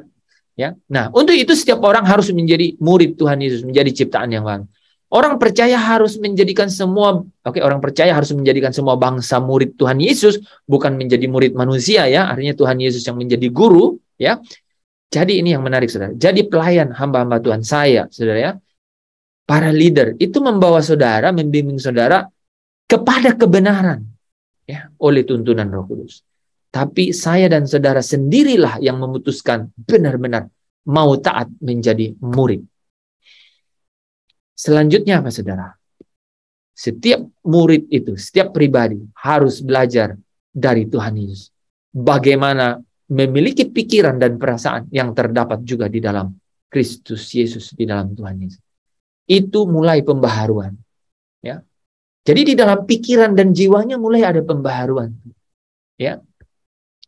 Nah, untuk itu setiap orang harus menjadi murid Tuhan Yesus, menjadi ciptaan yang baru. Orang percaya harus menjadikan semua bangsa murid Tuhan Yesus, bukan menjadi murid manusia ya. Artinya Tuhan Yesus yang menjadi guru ya. Jadi ini yang menarik saudara. Jadi pelayan hamba-hamba Tuhan saya, saudara ya. Para leader itu membawa saudara, membimbing saudara kepada kebenaran ya, oleh tuntunan Roh Kudus. Tapi saya dan saudara sendirilah yang memutuskan benar-benar mau taat menjadi murid. Selanjutnya apa saudara? Setiap murid itu, setiap pribadi harus belajar dari Tuhan Yesus. Bagaimana memiliki pikiran dan perasaan yang terdapat juga di dalam Kristus Yesus, di dalam Tuhan Yesus. Itu mulai pembaharuan. Ya. Jadi di dalam pikiran dan jiwanya mulai ada pembaharuan. Ya.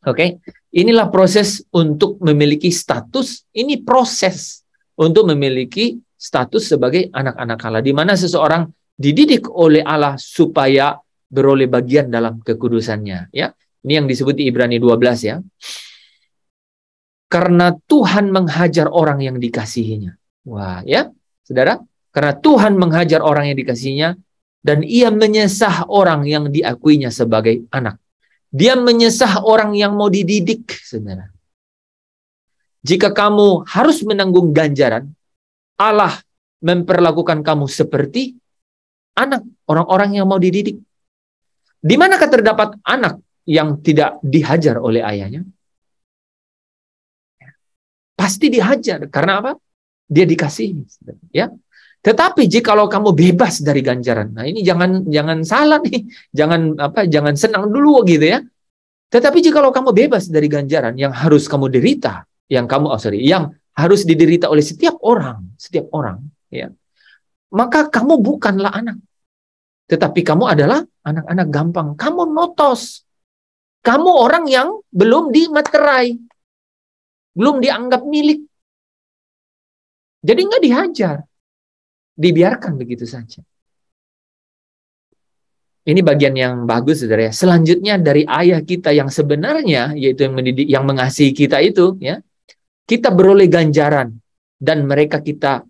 Oke. Inilah proses untuk memiliki status, ini proses untuk memiliki status sebagai anak-anak Allah, di mana seseorang dididik oleh Allah supaya beroleh bagian dalam kekudusannya. Ya, ini yang disebut di Ibrani 12 ya. Karena Tuhan menghajar orang yang dikasihinya. Wah, ya, saudara. Karena Tuhan menghajar orang yang dikasihinya dan Ia menyesah orang yang diakuinya sebagai anak. Dia menyesah orang yang mau dididik, saudara. Jika kamu harus menanggung ganjaran, Allah memperlakukan kamu seperti anak, orang-orang yang mau dididik. Di manakah terdapat anak yang tidak dihajar oleh ayahnya? Pasti dihajar. Karena apa? Dia dikasihi. Ya. Tetapi jikalau kamu bebas dari ganjaran, nah ini jangan salah nih, jangan senang dulu gitu ya. Tetapi jikalau kamu bebas dari ganjaran yang harus kamu derita, yang harus diderita oleh setiap orang, ya. Maka kamu bukanlah anak. Tetapi kamu adalah anak-anak gampang. Kamu notos. Kamu orang yang belum dimeterai. Belum dianggap milik. Jadi nggak dihajar. Dibiarkan begitu saja. Ini bagian yang bagus, saudara ya. Selanjutnya dari ayah kita yang sebenarnya, yaitu yang mendidik, yang mengasihi kita itu, ya. Kita beroleh ganjaran dan mereka kita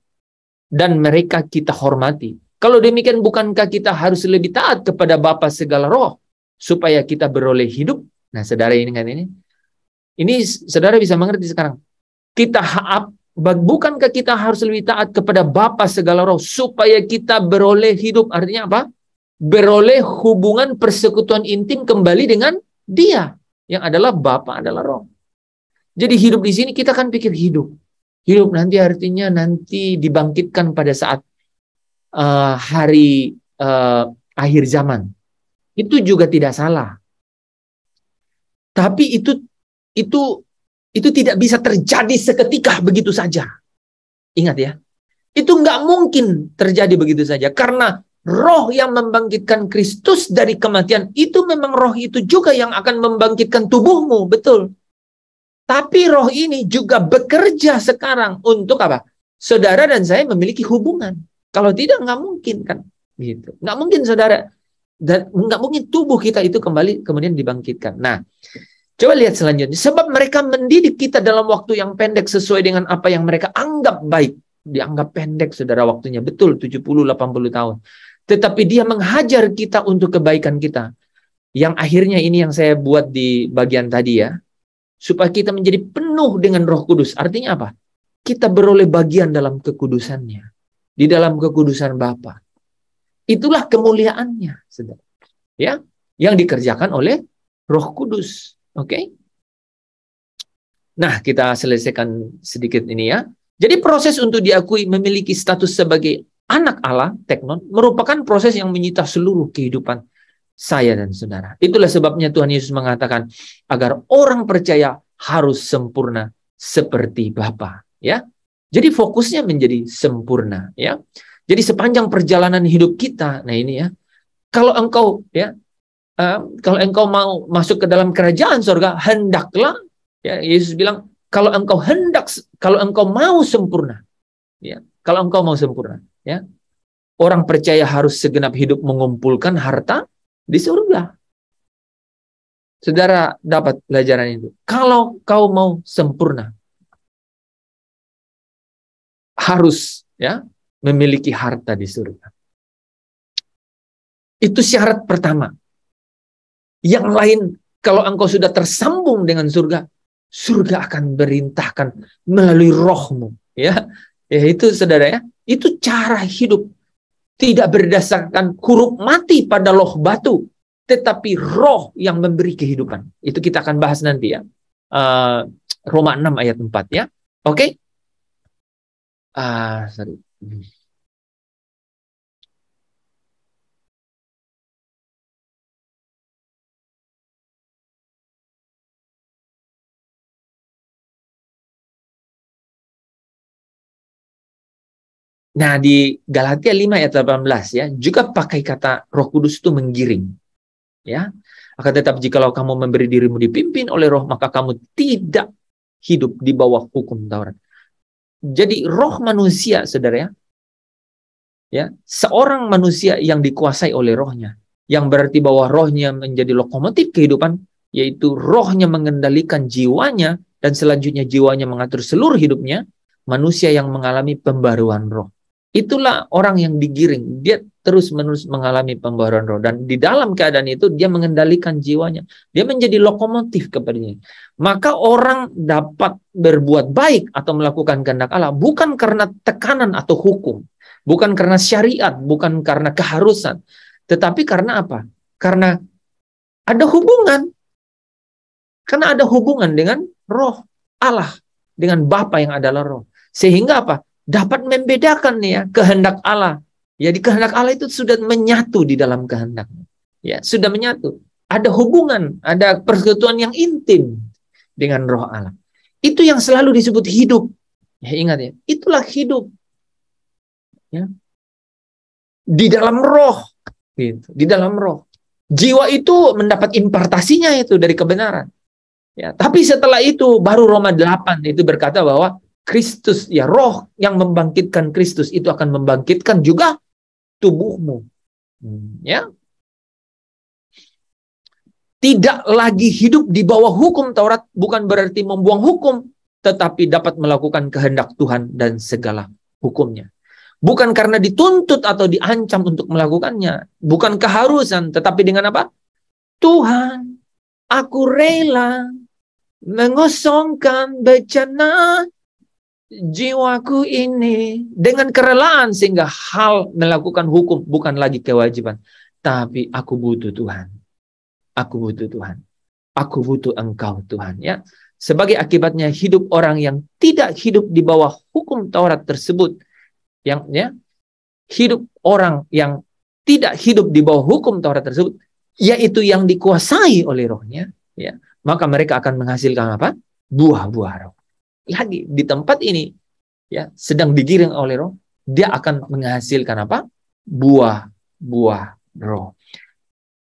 hormati. Kalau demikian, bukankah kita harus lebih taat kepada Bapa segala roh supaya kita beroleh hidup? Nah, saudara ini kan ini saudara bisa mengerti sekarang. Bukankah kita harus lebih taat kepada Bapa segala roh supaya kita beroleh hidup? Artinya apa? Beroleh hubungan persekutuan intim kembali dengan Dia yang adalah Bapa, adalah roh. Jadi hidup di sini kita kan pikir hidup. Hidup nanti artinya nanti dibangkitkan pada saat hari akhir zaman. Itu juga tidak salah. Tapi itu tidak bisa terjadi seketika begitu saja. Ingat ya. Itu nggak mungkin terjadi begitu saja. Karena roh yang membangkitkan Kristus dari kematian, itu memang roh itu juga yang akan membangkitkan tubuhmu. Betul. Tapi roh ini juga bekerja sekarang untuk apa? Saudara dan saya memiliki hubungan. Kalau tidak, nggak mungkin kan. Gitu. Nggak mungkin saudara. Dan nggak mungkin tubuh kita itu kembali kemudian dibangkitkan. Nah, coba lihat selanjutnya. Sebab mereka mendidik kita dalam waktu yang pendek sesuai dengan apa yang mereka anggap baik. Dianggap pendek, saudara, waktunya. Betul, 70-80 tahun. Tetapi dia menghajar kita untuk kebaikan kita. Yang akhirnya ini yang saya buat di bagian tadi ya. Supaya kita menjadi penuh dengan Roh Kudus. Artinya apa? Kita beroleh bagian dalam kekudusannya. Di dalam kekudusan Bapa. Itulah kemuliaannya, saudara. Ya, yang dikerjakan oleh Roh Kudus. Oke? Nah, kita selesaikan sedikit ini ya. Jadi proses untuk diakui memiliki status sebagai anak Allah, teknon, merupakan proses yang menyita seluruh kehidupan saya dan saudara. Itulah sebabnya Tuhan Yesus mengatakan agar orang percaya harus sempurna seperti Bapa. Ya. Jadi fokusnya menjadi sempurna. Ya. Jadi sepanjang perjalanan hidup kita, nah ini ya, kalau engkau kalau engkau mau masuk ke dalam kerajaan surga, hendaklah, ya, Yesus bilang, kalau engkau mau sempurna, ya, kalau engkau mau sempurna, ya, orang percaya harus segenap hidup mengumpulkan harta di surga. Saudara dapat pelajaran itu. Kalau kau mau sempurna, harus, ya, memiliki harta di surga. Itu syarat pertama. Yang lain, kalau engkau sudah tersambung dengan surga, surga akan berintahkan melalui rohmu. Ya, itu saudara ya, itu cara hidup. Tidak berdasarkan huruf mati pada loh batu, tetapi roh yang memberi kehidupan. Itu kita akan bahas nanti ya. Roma 6 ayat 4 ya. Oke? Sorry. Nah, di Galatia 5 ayat 18 ya, juga pakai kata Roh Kudus itu menggiring. Ya. Akan tetapi jikalau kamu memberi dirimu dipimpin oleh Roh, maka kamu tidak hidup di bawah hukum Taurat. Jadi roh manusia, saudara ya, seorang manusia yang dikuasai oleh rohnya, yang berarti bahwa rohnya menjadi lokomotif kehidupan, yaitu rohnya mengendalikan jiwanya, dan selanjutnya jiwanya mengatur seluruh hidupnya, manusia yang mengalami pembaruan roh. Itulah orang yang digiring, dia terus-menerus mengalami pembaruan roh, dan di dalam keadaan itu dia mengendalikan jiwanya, dia menjadi lokomotif kepadanya. Maka orang dapat berbuat baik atau melakukan kehendak Allah bukan karena tekanan atau hukum, bukan karena syariat, bukan karena keharusan, tetapi karena apa? Karena ada hubungan, karena ada hubungan dengan roh Allah, dengan Bapa yang adalah roh, sehingga apa? Dapat membedakan ya kehendak Allah. Ya, di kehendak Allah itu sudah menyatu di dalam kehendaknya. Ya, sudah menyatu. Ada hubungan, ada persekutuan yang intim dengan roh Allah. Itu yang selalu disebut hidup. Ya, ingat ya, itulah hidup. Ya. Di dalam roh, gitu. Di dalam roh. Jiwa itu mendapat impartasinya itu dari kebenaran. Ya, tapi setelah itu baru Roma 8 itu berkata bahwa Kristus, ya, roh yang membangkitkan Kristus itu akan membangkitkan juga tubuhmu. Ya. Tidak lagi hidup di bawah hukum Taurat bukan berarti membuang hukum, tetapi dapat melakukan kehendak Tuhan dan segala hukumnya. Bukan karena dituntut atau diancam untuk melakukannya, bukan keharusan, tetapi dengan apa? Tuhan, aku rela mengosongkan bejana jiwaku ini dengan kerelaan, sehingga hal melakukan hukum bukan lagi kewajiban, tapi aku butuh Tuhan. Aku butuh Tuhan. Aku butuh Engkau Tuhan, ya. Sebagai akibatnya hidup orang yang tidak hidup di bawah hukum Taurat tersebut, yang ya, hidup orang yang tidak hidup di bawah hukum Taurat tersebut, yaitu yang dikuasai oleh rohnya, ya, maka mereka akan menghasilkan apa? Buah-buah roh. Lagi di tempat ini ya sedang digiring oleh roh, dia akan menghasilkan apa? Buah-buah roh.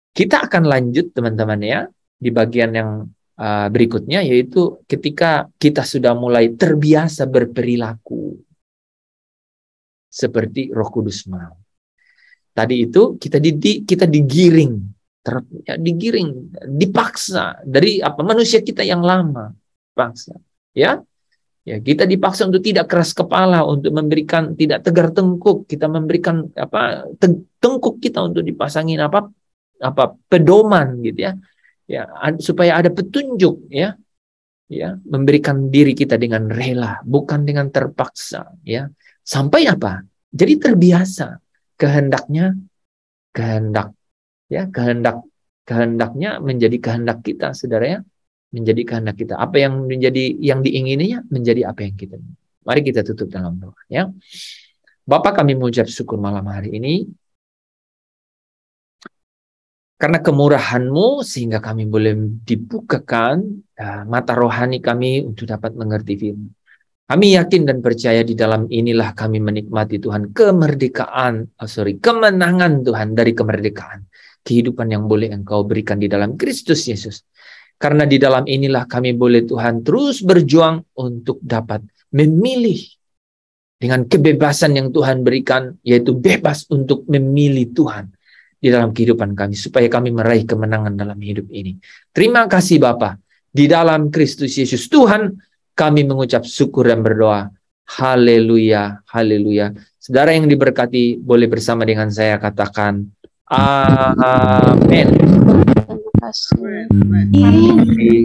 Kita akan lanjut teman-teman ya di bagian yang berikutnya, yaitu ketika kita sudah mulai terbiasa berperilaku seperti Roh Kudus mau. tadi itu kita digiring, digiring, dipaksa dari manusia kita yang lama, paksa, ya. Ya, kita dipaksa untuk tidak keras kepala, untuk memberikan tidak tegar tengkuk, kita memberikan tengkuk kita untuk dipasangin pedoman gitu ya. Ya, supaya ada petunjuk ya. Ya, memberikan diri kita dengan rela, bukan dengan terpaksa ya. Sampai jadi terbiasa kehendaknya kehendaknya menjadi kehendak kita, saudara ya. Menjadi kehendak kita. Apa yang diingininya menjadi apa yang kita. Mari kita tutup dalam doa ya. Bapa, kami mengucap syukur malam hari ini karena kemurahan-Mu sehingga kami boleh dibukakan mata rohani kami untuk dapat mengerti firman. Kami yakin dan percaya di dalam inilah kami menikmati Tuhan kemenangan Tuhan dari kemerdekaan. Kehidupan yang boleh Engkau berikan di dalam Kristus Yesus. Karena di dalam inilah kami boleh Tuhan terus berjuang untuk dapat memilih dengan kebebasan yang Tuhan berikan, yaitu bebas untuk memilih Tuhan di dalam kehidupan kami, supaya kami meraih kemenangan dalam hidup ini. Terima kasih Bapa. Di dalam Kristus Yesus Tuhan, kami mengucap syukur dan berdoa. Haleluya, haleluya. Saudara yang diberkati, boleh bersama dengan saya katakan, amin. Terima kasih. Amin.